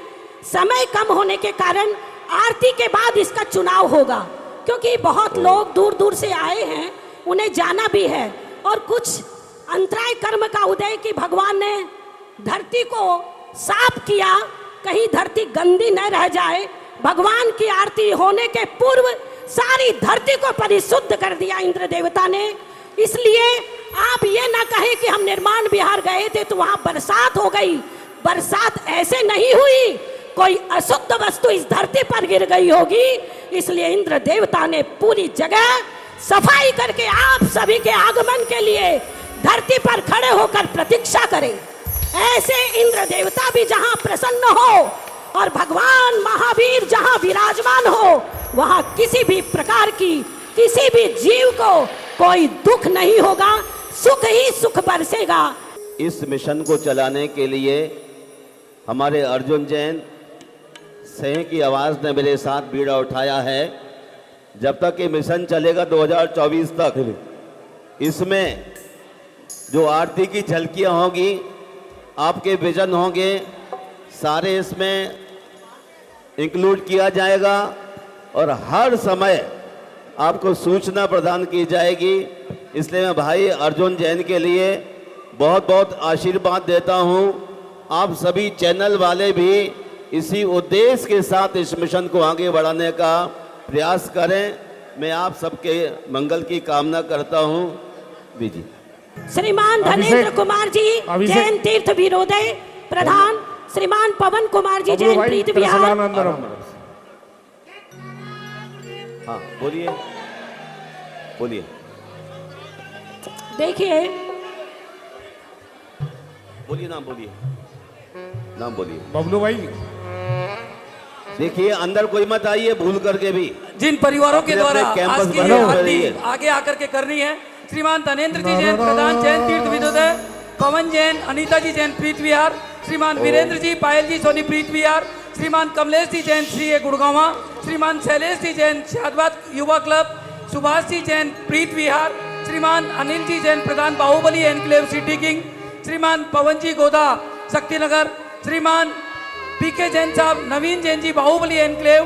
समय कम होने के कारण आरती के बाद इसका चुनाव होगा, क्योंकि बहुत लोग दूर दूर से आए हैं, उन्हें जाना भी है। और कुछ अंतराय कर्म का उदय की भगवान ने धरती को साफ किया, कहीं धरती गंदी न रह जाए। भगवान की आरती होने के पूर्व सारी धरती को परिशुद्ध कर दिया इंद्र देवता ने। इसलिए आप ये ना कहें कि हम निर्माण विहार गए थे तो वहां बरसात हो गई। बरसात ऐसे नहीं हुई, कोई अशुद्ध वस्तु इस धरती पर गिर गई होगी, इसलिए इंद्र देवता ने पूरी जगह सफाई करके आप सभी के आगमन के लिए धरती पर खड़े होकर प्रतीक्षा करें। ऐसे इंद्र देवता भी जहां प्रसन्न हो और भगवान महावीर जहां विराजमान हो, वहां किसी भी प्रकार की किसी भी जीव को कोई दुख नहीं होगा, सुख ही सुख बरसेगा। इस मिशन को चलाने के लिए हमारे अर्जुन जैन सिंह की आवाज़ ने मेरे साथ बीड़ा उठाया है। जब तक ये मिशन चलेगा 2024 तक, इसमें जो आरती की झलकियाँ होंगी, आपके विजन होंगे, सारे इसमें इंक्लूड किया जाएगा और हर समय आपको सूचना प्रदान की जाएगी। इसलिए मैं भाई अर्जुन जैन के लिए बहुत बहुत आशीर्वाद देता हूं। आप सभी चैनल वाले भी इसी उद्देश्य के साथ इस मिशन को आगे बढ़ाने का प्रयास करें। मैं आप सबके मंगल की कामना करता हूं। जी श्रीमान धनेन्द्र कुमार जी जैन तीर्थ विरोधय प्रधान, श्रीमान पवन कुमार जी जैन प्रीत विहार। हाँ बोलिए बोलिए। देखिए बोलिए नाम बोलिए, नाम बोलिए बबलू भाई। देखिए अंदर कोई मत आइए भूल करके भी। जिन परिवारों के अपने द्वारा अपने कैंपस आज की बनाओ आरती करिए। आगे आकर के करनी है, श्रीमान धनेन्द्र जी जैन प्रधान जैन तीर्थ विदोदय, पवन जैन अनीता जी जैन प्रीत विहार, श्रीमान वीरेंद्र जी पायल जी सोनी प्रीत विहार, श्रीमान कमलेश जी जैन सी गुड़गावा, श्रीमान शैलेश जी जैन शादवाद युवा क्लब, सुभाष जी जैन प्रीत विहार, श्रीमान अनिल जी जैन प्रधान बाहुबली एनक्लेव सिटी किंग, श्रीमान पवन जी गोदा शक्तिनगर, श्रीमान पीके जैन साहब नवीन जैन जी बाहुबली एनक्लेव,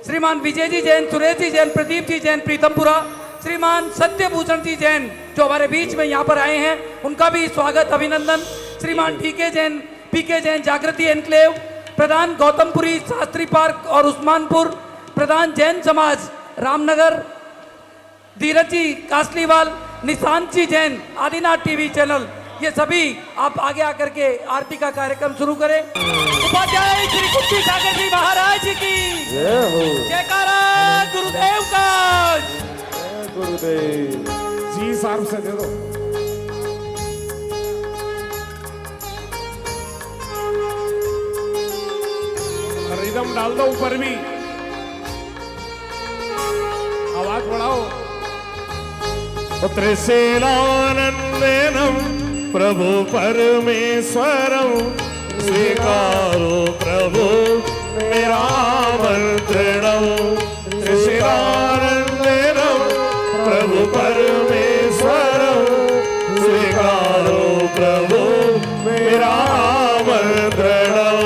श्रीमान विजय जी जैन, सुरेश जी जैन, प्रदीप जी जैन प्रीतमपुरा, श्रीमान सत्यभूषण जी जैन जो हमारे बीच में यहाँ पर आए हैं, उनका भी स्वागत अभिनंदन। श्रीमान पीके जैन जागृति एनक्लेव प्रधान, गौतमपुरी शास्त्री पार्क और उस्मानपुर प्रधान जैन समाज रामनगर, धीरज जी कासलीवाल, निशांत जी जैन आदिनाथ टीवी चैनल, ये सभी आप आगे आकर के आरती का कार्यक्रम शुरू करें। उपाध्याय श्री कुट्टी सागर जी महाराज की जयकारा, गुरुदेव का गुरुदेव जी साहब से दे दो। रिदम डाल दो ऊपर भी, आवाज बढ़ाओ। त्रिशूलानंदनम प्रभु परमेश्वरम स्वीकारो प्रभु मेरा आमंत्रणम। त्रिशूलानंदनम प्रभु परमेश्वरम स्वीकारो प्रभु मेरा आमंत्रणम।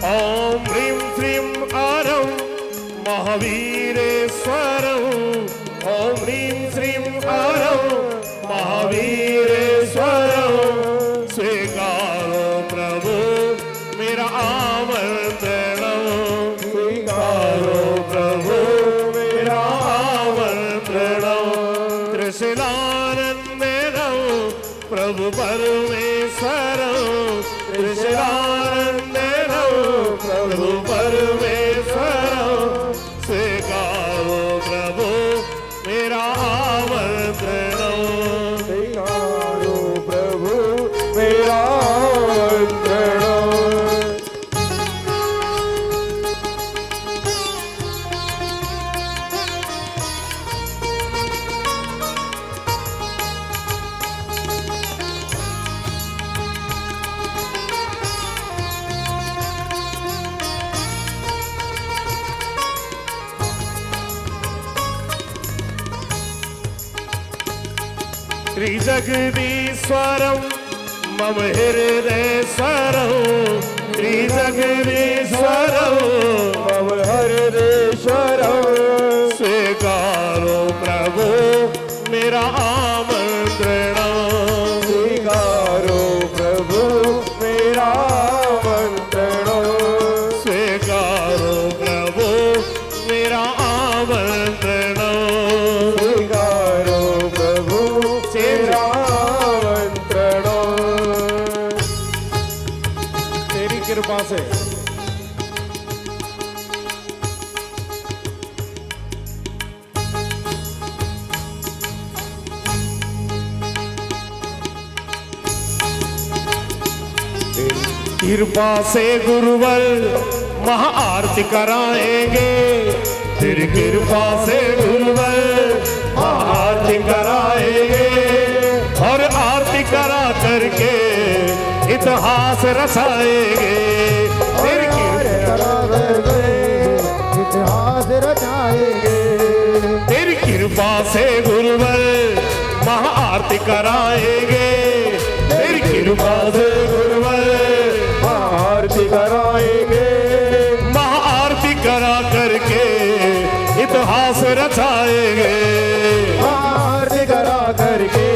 ओम ह्रीं श्रीं आरं महावीरेश्वरं। ओम ह्रीं श्रीं आरं महावीरेश्वरं स्वीकारो प्रभु मेरा आमंत्रणं। स्वीकारो प्रभु मेरा आमंत्रणं। त्रिशूलानंदनं प्रभु परमेश्वरं। त्रिशूलानंदनं प्रभु परमेश्वरं स्वीकारो प्रभु मेरा आमंत्रणं। स्वीकारो प्रभु मेरा आमंत्रणं। त्रिजगदीश्वरं मम हृदयेश्वरं। त्रिजगदीश्वरं मम हृदयेश्वरं स्वीकारो प्रभु मेरा आमंत्रणं। कृपा से। कृपा से गुरुवर महाआरती कराएंगे, तेरी कृपा से गुरुवर महाआरती कराएंगे, और आरती करा करके इतिहास रचाएंगे। तेरी कृपा इतिहास रचाएंगे, तेरी कृपा से गुरुवर महाआरती कराएंगे, तेरी कृपा से गुरुवर आरती कराएंगे, महाआरती करा करके इतिहास रचाएंगे, आरती करा करके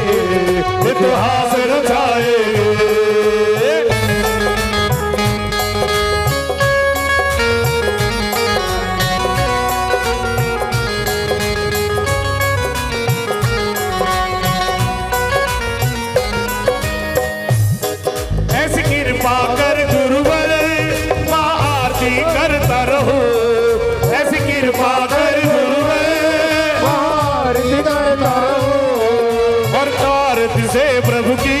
इतिहास रचाएंगे। ऐसी कृपा कर गुरुवर महाआरती करता रहो, ऐसी कृपा कर गुरुवर आरती करता रहो, और आरती से प्रभु की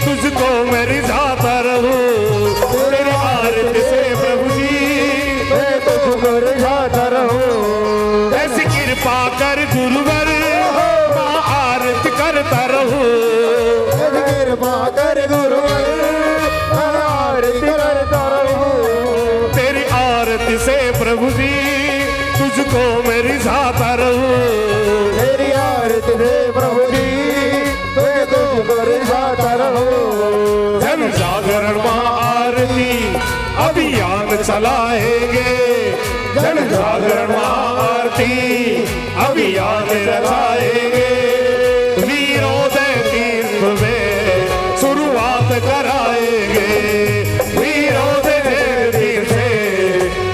तुझको मैं रिझाता रहूं, तेरी आरती से प्रभु जी मैं तुझको रिझाता रहूं। ऐसी कृपा कर गुरुवर आरती करता रहूं, कृपा कर गुरुवर आरती करता रहूं, तेरी आरती से प्रभु जी तुझको मैं रिझाता रहूं। तेरी आरती से प्रभु जी मैं तुझको रिझाता रहूं। जन जागरण महाआरती अभियान चलाएंगे, जन जागरण महाआरती अभियान चलाएंगे, वीरोदय तीर्थ में शुरुआत कराएंगे, वीरोदय तीर्थ से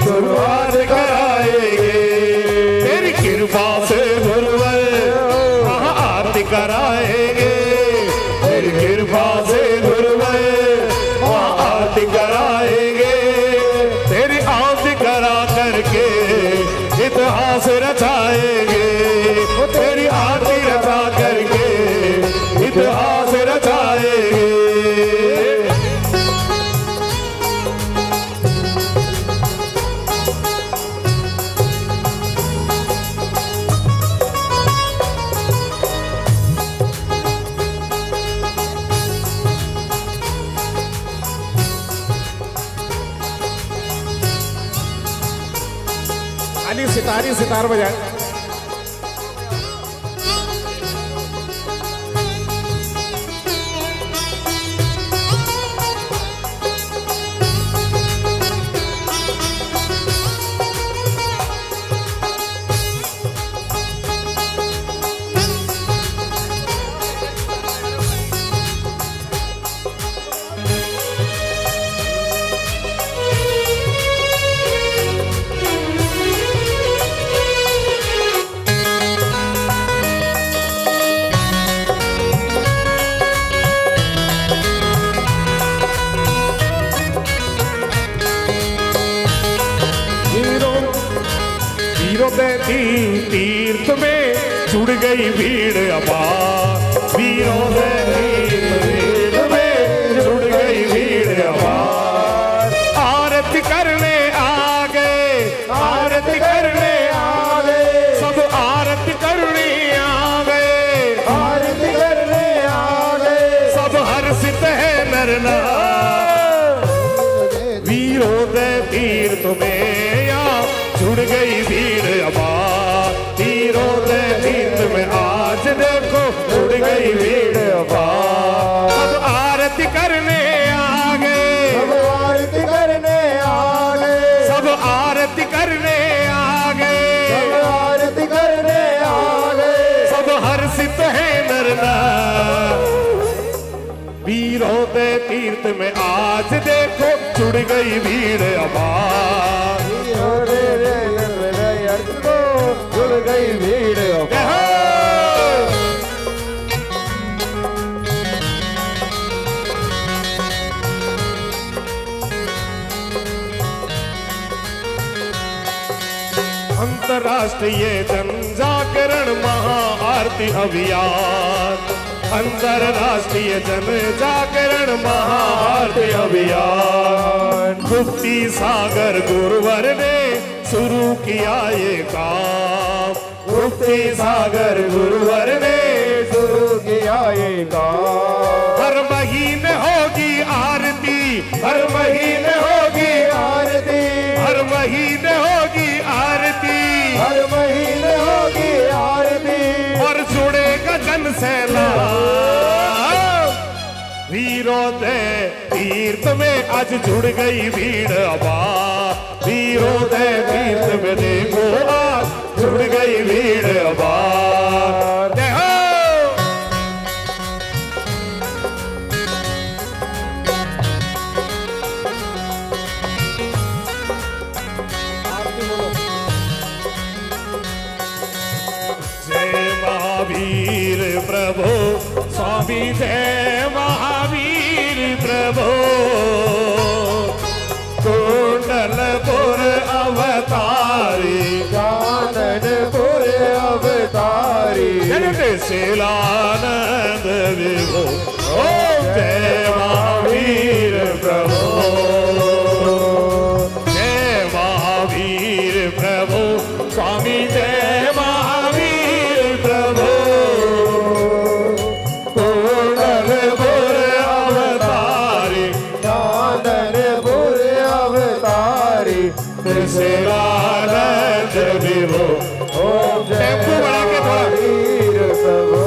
शुरुआत कराएंगे। तेरी कृपा से गुरुवर महाआरती कराएंगे, तेरी कृपा से गुरुवर महाआरती कराएंगे, तेरी आरती करा करके इतिहास रचाएंगे, तेरी आरती रचा करके इतिहास रचाएंगे। खाली सितारी सितार बजाए। तीर्थ में जुड़ गई भीड़ अपार, वीरों तीर्थ में जुड़ गई भीड़ अपार, आरती करने आ गए, आरती करने आ गए, सब आरती करने आ गए, आरती करने आ गए, सब हर्षित है नर नार, वीरोदय तीर्थ में यहाँ जुड़ गई भीड़ अपार, वीरोदय तीर्थ में आज देखो जुड़ गई भीड़ अपार, सब आरती करने आ गए, सब आरती करने आ गए, सब आरती करने आ गए, सब आरती करने आ गए, सब हर्षित है नर नार, वीरोदय तीर्थ में आज देखो जुड़ गई भीड़ अपार, जुड़ गई भीड़ अपार। अंतर्राष्ट्रीय जन जागरण महाआरती अभियान, अंतर्राष्ट्रीय जन जागरण महाआरती अभियान। मुक्ति सागर गुरुवर ने शुरू किया ये काम, मुक्ति सागर गुरुवर ने शुरू किया ये काम। हर महीने होगी आरती, हर महीने होगी आरती, हर महीने होगी आरती, हर महीने होगी आरती। और जुड़ेगा जन सैलाब, वीरोदय तीर्थ में आज जुड़ गई भीड़ अपार, वीरोदय तीर्थ में देखो आज जुड़ गई भीड़ अपार। जय हो। जय महावीर प्रभु स्वामी, जय महावीर प्रभु। कुंडलपुर अवतारी, काननपुर अवतारी, जगत शिलानंद विभो। ओम जय महावीर प्रभु, जय महावीर प्रभु स्वामी, जय महावीर प्रभु। कुंडलपुर अवतारी, काननपुर अवतारी, शिलानंद विभो। ओम टेम्पू बढ़ा के थोड़ा वीर प्रभु।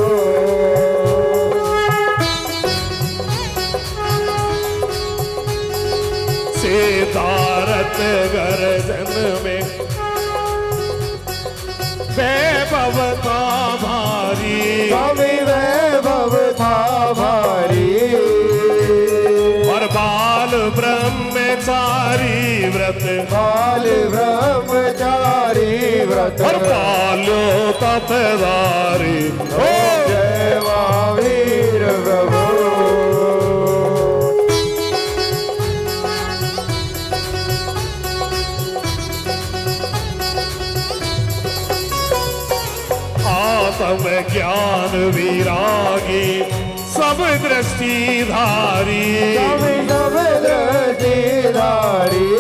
सिद्धारथ गर्जन में वैभव था भारी, स्वामी वैभव था भारी। और बाल ब्रह्मचारी व्रत, बाल ब्रह्मचारी व्रत, और पालो तपदारी। ओम जय महावीर प्रभु। आत्म ज्ञान विरागी सब दृष्टिधारी, सब दृष्टिधारी।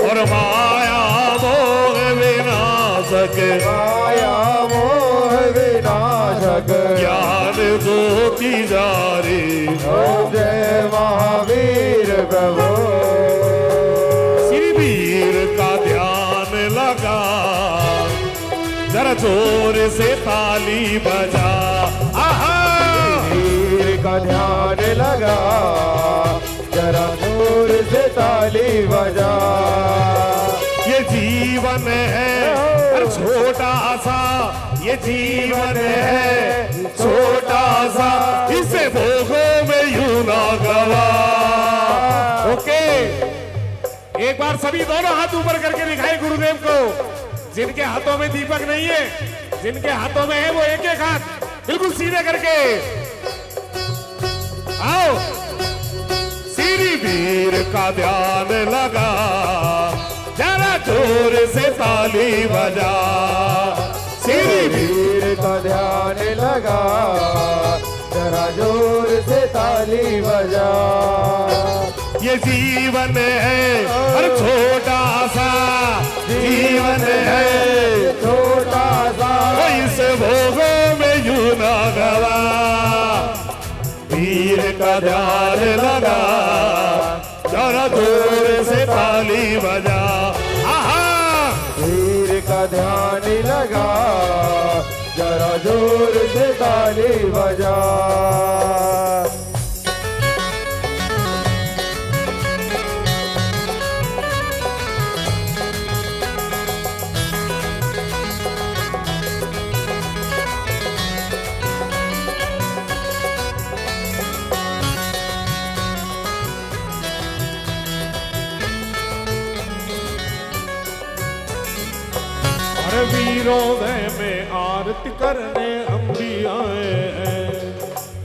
और माया मोह विनाशक, माया मोह विनाशक, ज्ञान ज्योति जारी। ओम जय महावीर प्रभु। श्री वीर का ध्यान लगा, जरा जोर से ताली बजा। आहा, वीर का ध्यान लगा, जरा जोर से ताली बजा। ये जीवन है हर छोटा सा, ये जीवन है छोटा सा, इसे भोगों में यूं ना गवा। ओके, एक बार सभी दोनों हाथ ऊपर करके दिखाए गुरुदेव को। जिनके हाथों में दीपक नहीं है, जिनके हाथों में है वो एक एक हाथ बिल्कुल सीधे करके आओ। श्री वीर का ध्यान लगा, जरा जोर से ताली बजा। श्री वीर का ध्यान लगा, जरा जोर से ताली बजा। ये जीवन है हर छोटा सा, जीवन है छोटा सा, इस भोगों में यूं ना गवा। वीर का ध्यान लगा, जरा जोर से ताली बजा। आहा, वीर का ध्यान लगा, जरा जोर से ताली बजा। वीरोदय में आरती करने हम भी आए हैं,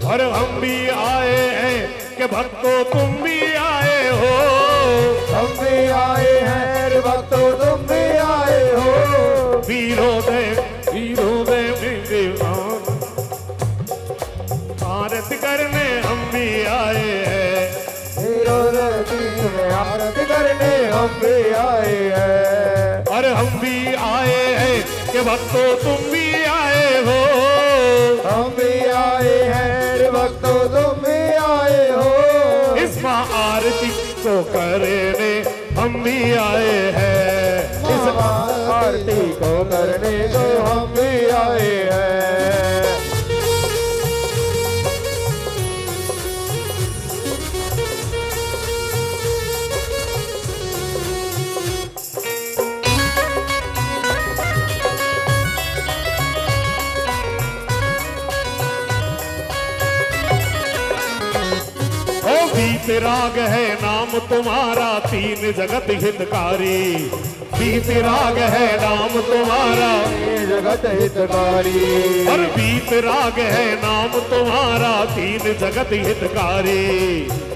और हम भी आए हैं कि भक्तों तुम भी आए हो। हम भी आए हैं भक्तों तुम भी आए आरती करने हम भी आए हैं। अरे हम भी आए हैं कि भक्तों तुम भी आए हो। हम भी आए हैं रे भक्तों तुम भी आए हो। इस आरती को करने हम भी आए हैं। इस आरती को करने को हम भी आए हैं। वीतराग है नाम तुम्हारा तीन जगत हितकारी। वीतराग है नाम तुम्हारा तीन जगत हितकारी। और वीतराग है नाम तुम्हारा तीन जगत हितकारी।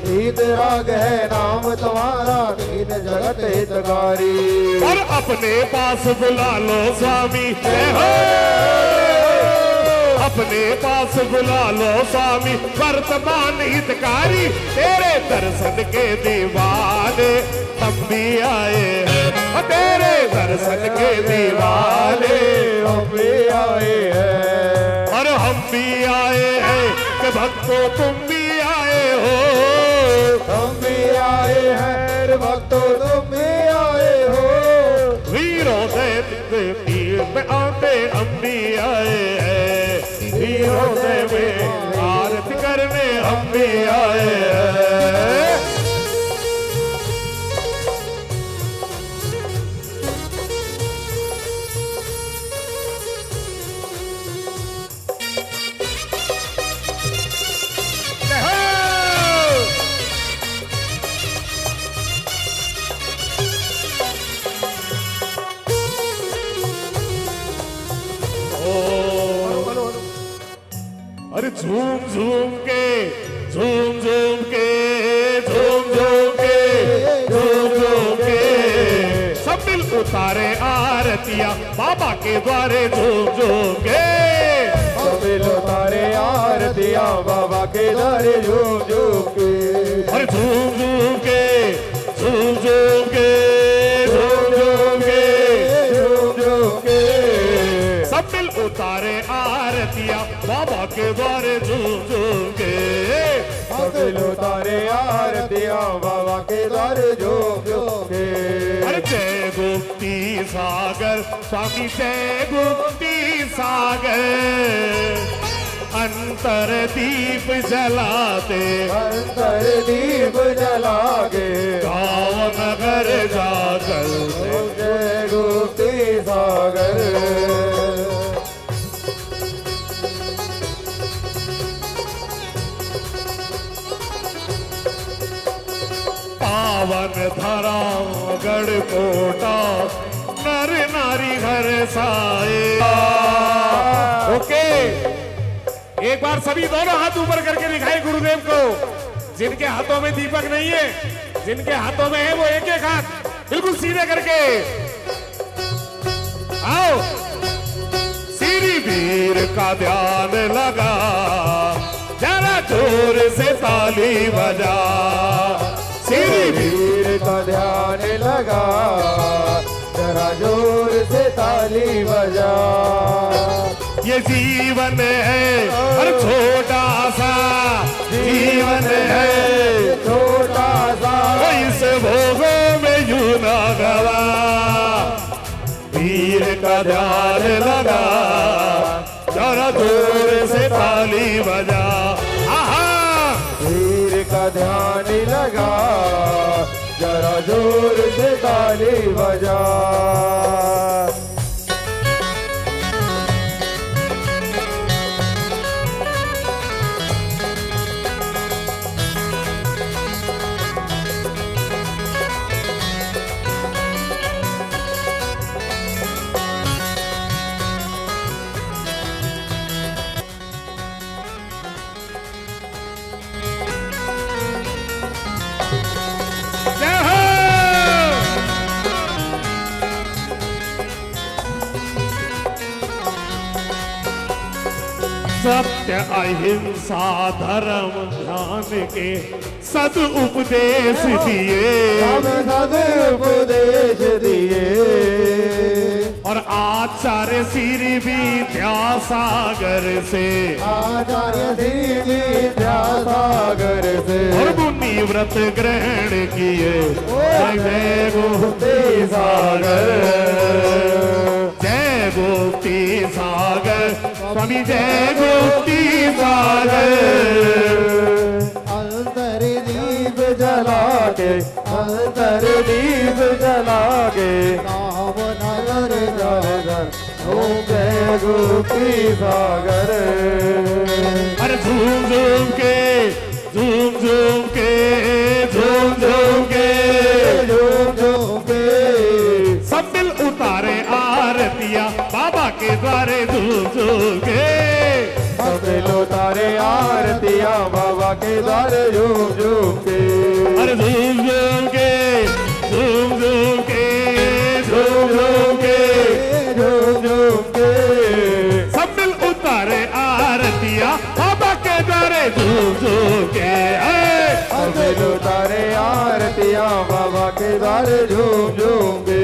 वीतराग है नाम तुम्हारा तीन जगत हितकारी। और अपने पास बुला लो स्वामी जय हो। अपने पास बुला लो स्वामी वर्तमान हितकारी। तेरे दर्शन के दीवाने हम भी आए हैं। तेरे दर्शन के दीवाने हम भी आए हैं। और हम भी आए हैं कि भक्तों तुम भी आए हो। हम भी आए हैं भक्तों तुम भी आए हो। वीरों से तीर में आते हम भी आए हैं। वीरों से आरती करने हम भी आए हैं। अरे झूम झूम के झूम झूम के झूम झूम के झूम झूम के सब मिल उतारे आरतियां बाबा के द्वारे झूम झूम के। सब मिल उतारे आरतियां बाबा के द्वारे झूम झूम के। अरे झूम झूम के झूम झूम के झूम झूम के झूम झूम के सब मिल उतारे आरतियां बाबा के द्वारे झूम झूम के। सब मिल उतारे आरतियां बाबा के द्वारे झूम झूम के। अरे जय गुप्ती सागर स्वामी जय गुप्ती सागर। अंतर दीप जलाते अंतर दीप जलागे गाँव नगर जाकर जय गुप्ती सागर। पावन धरा गढ़ कोटा नर नारी घर साए। ओके एक बार सभी दोनों हाथ ऊपर करके दिखाए गुरुदेव को। जिनके हाथों में दीपक नहीं है, जिनके हाथों में है वो एक एक हाथ बिल्कुल सीधे करके आओ। श्री वीर का ध्यान लगा जरा जोर से ताली बजा। श्री वीर का ध्यान लगा जरा जोर से ताली बजा। ये जीवन है और छोटा सा जीवन है छोटा सा। इस भोगों में यूं ना गवा। वीर का ध्यान लगा जरा जोर से ताली बजा। वीर का ध्यान लगा जरा जोर से ताली बजा। सत्य अहिंसा धर्म ध्यान के सद उपदेश दिए सद उपदेश दिए और आचार्य श्री विद्यासागर से आचार्य विद्यासागर से और मुनि व्रत ग्रहण किए जय गोपी सागर जय गोपी सागर स्वामी जय गोपी सागर अंतर दीप जला के अंतर दीप जला के नाम नगर नगर ओम जय गोपी सागर अरे झूम झूम के झूम झूम के झूम झूम के झूम झूम के सब मिल उतारे आरतिया बाबा के द्वारे झूम झूम के सब लो तारे आरतिया बाबा के द्वारे झूम झूम के अरे झूम झूम के झूम झूम के झूम झूम के झूम झूम के सब मिल उतारे आरतिया बाबा के द्वारे झूम झूम के सब लो तारे आरतिया बाबा के द्वारे झूम झूम के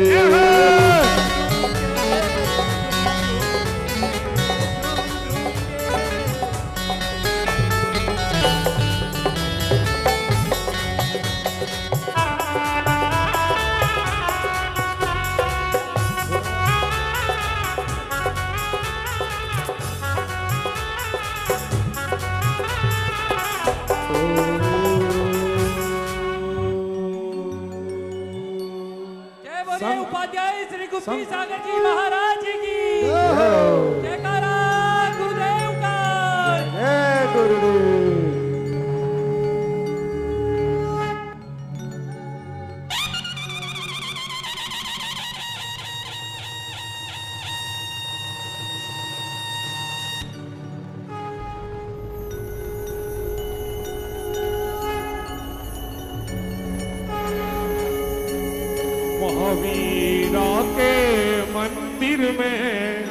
जय बोलिए उपाध्याय श्री गुप्ती सागर जी महाराज की जयकारा गुरुदेव का। जय गुरुदेव महावीरा के मंदिर में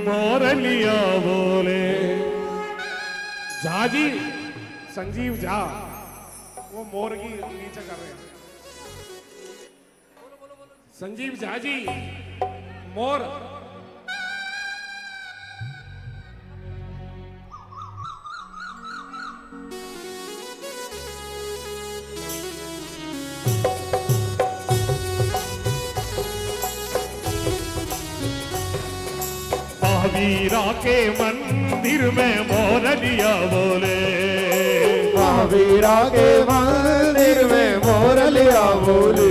मोरलिया बोले झा जी संजीव झा वो मोर की नीचे कर रहे हैं संजीव झा जी मोर महावीरा के मंदिर में मोरलिया बोले महावीरा के मंदिर में मोरलिया बोले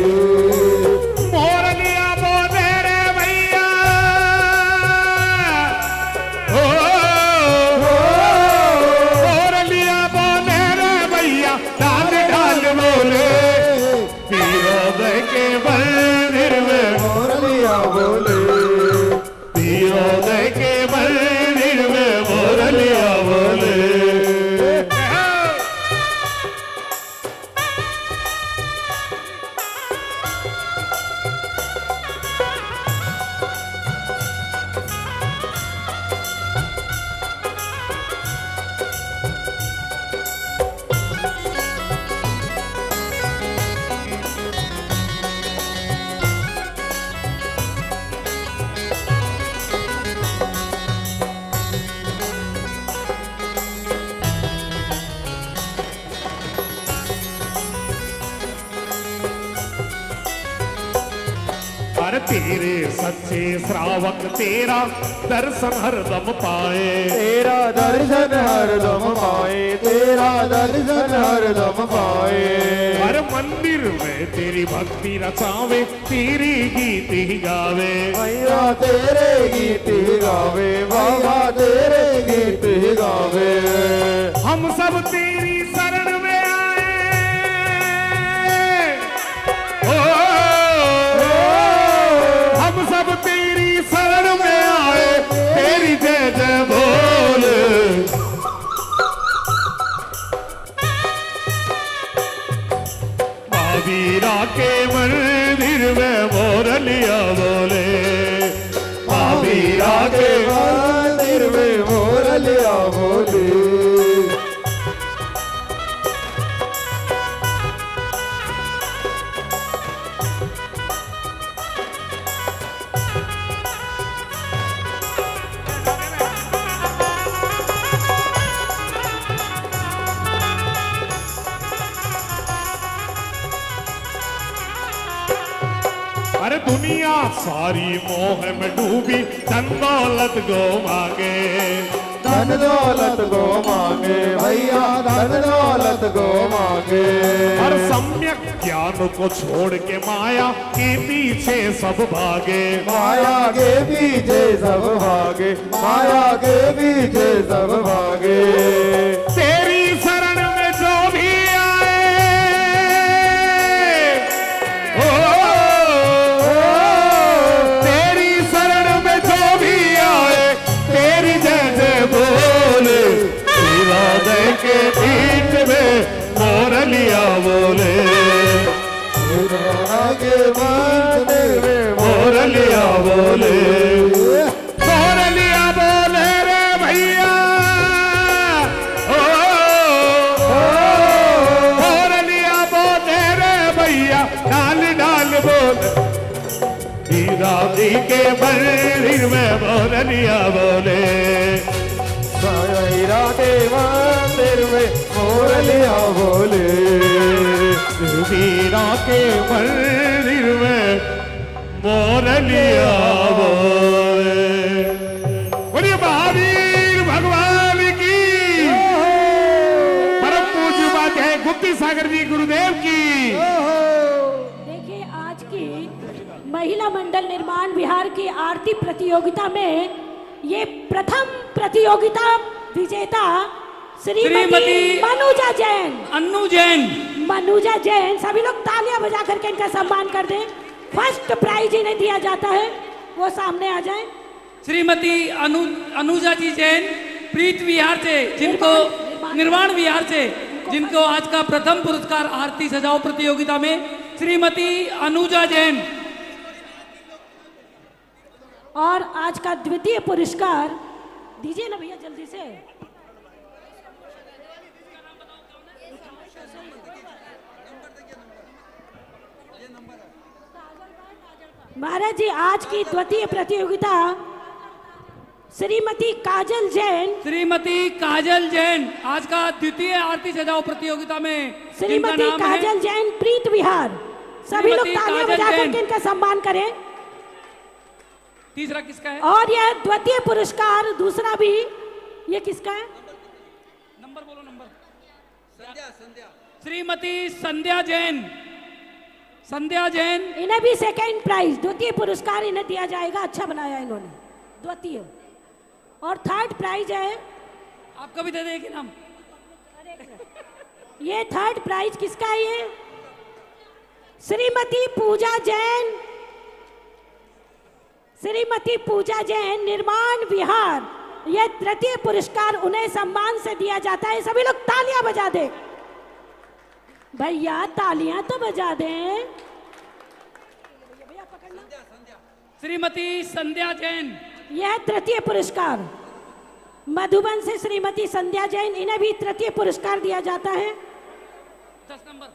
मोरलिया बोले रे भैया ओ मोरलिया बोले रे भैया डाल डाल बोले पीरोदय के मंदिर में मोरलिया बोले पीरोदय के मंदिर में मोरलिया बोले पर तेरे सच्चे श्रावक तेरा दर्शन हरदम पाए तेरा दर्शन हरदम पाए तेरा दर्शन हरदम पाए हर मंदिर में तेरी भक्ति रचावे तेरी गीत ही गावे भैया तेरे गीत ही गावे बाबा तेरे गीत ही गावे हम सब तेरी शरण में आए ओ, हम सब तेरी शरण में आए तेरी जय जय बोल महावीरा के मंदिर में मोरलिया बोले महावीरा के मंदिर में मोरलिया बोले अरे दुनिया सारी मोह में डूबी धन दौलत को मांगे, धन दौलत को मांगे भैया, धन दौलत को मांगे। और सम्यक ज्ञान को छोड़ के माया के पीछे सब भागे, माया के पीछे सब भागे, माया के पीछे सब भागे। तेरी शरण में जो भी आए, तेरी शरण में जो भी आए, तेरी जय जय बोले, हृदय के पीठ में मोरलिया बोले, के पीठ में मोरलिया बोले, मोरलिया बोले रे भैया, मोरलिया बोले रे भैया, डाल डाल बोल, हीरा जी के मंदिर में मोरलिया बोले, हीरा के मंदिर में मोरलिया बोले, हीरा के मंदिर में मोरलिया बोले। बोलिए महावीर भगवान की, परम पूज्य उपाध्याय गुप्ती सागर जी गुरुदेव की। देखिए, आज की महिला मंडल निर्माण बिहार की आरती प्रतियोगिता में ये प्रथम प्रतियोगिता विजेता श्रीमती मनुजा जैन, अन्नू जैन, मनुजा जैन, सभी लोग तालियां बजा करके इनका सम्मान कर दें। फर्स्ट प्राइज इन्हें दिया जाता है, वो सामने आ जाए। श्रीमती अनुजा जी जैन, प्रीत विहार से, जिनको निर्माण विहार से, जिनको आज का प्रथम पुरस्कार आरती सजाओ प्रतियोगिता में श्रीमती अनुजा जैन। और आज का द्वितीय पुरस्कार दीजिए ना भैया जल्दी से। महाराज जी, आज की द्वितीय प्रतियोगिता श्रीमती काजल जैन, श्रीमती काजल जैन, आज का द्वितीय आरती सजाओ प्रतियोगिता में श्रीमती काजल जैन, प्रीत विहार, सभी लोग तालियां बजा करके इनका सम्मान करें। तीसरा किसका है? और यह द्वितीय पुरस्कार दूसरा भी, ये किसका है? नंबर बोलो, नंबर। श्रीमती संध्या जैन, संध्या जैन, इन्हें भी सेकंड प्राइज, द्वितीय पुरस्कार इन्हें दिया जाएगा। अच्छा बनाया इन्होंने, द्वितीय। और थर्ड प्राइज है, आपका भी दे देगी नाम। ये थर्ड प्राइज किसका है? ये श्रीमती पूजा जैन, श्रीमती पूजा जैन, निर्माण विहार। यह तृतीय पुरस्कार उन्हें सम्मान से दिया जाता है। सभी लोग तालियां बजा दें भैया, तालियां तो बजा दें। श्रीमती संध्या जैन, यह तृतीय पुरस्कार मधुबन से श्रीमती संध्या जैन, इन्हें भी तृतीय पुरस्कार दिया जाता है। 10 नंबर।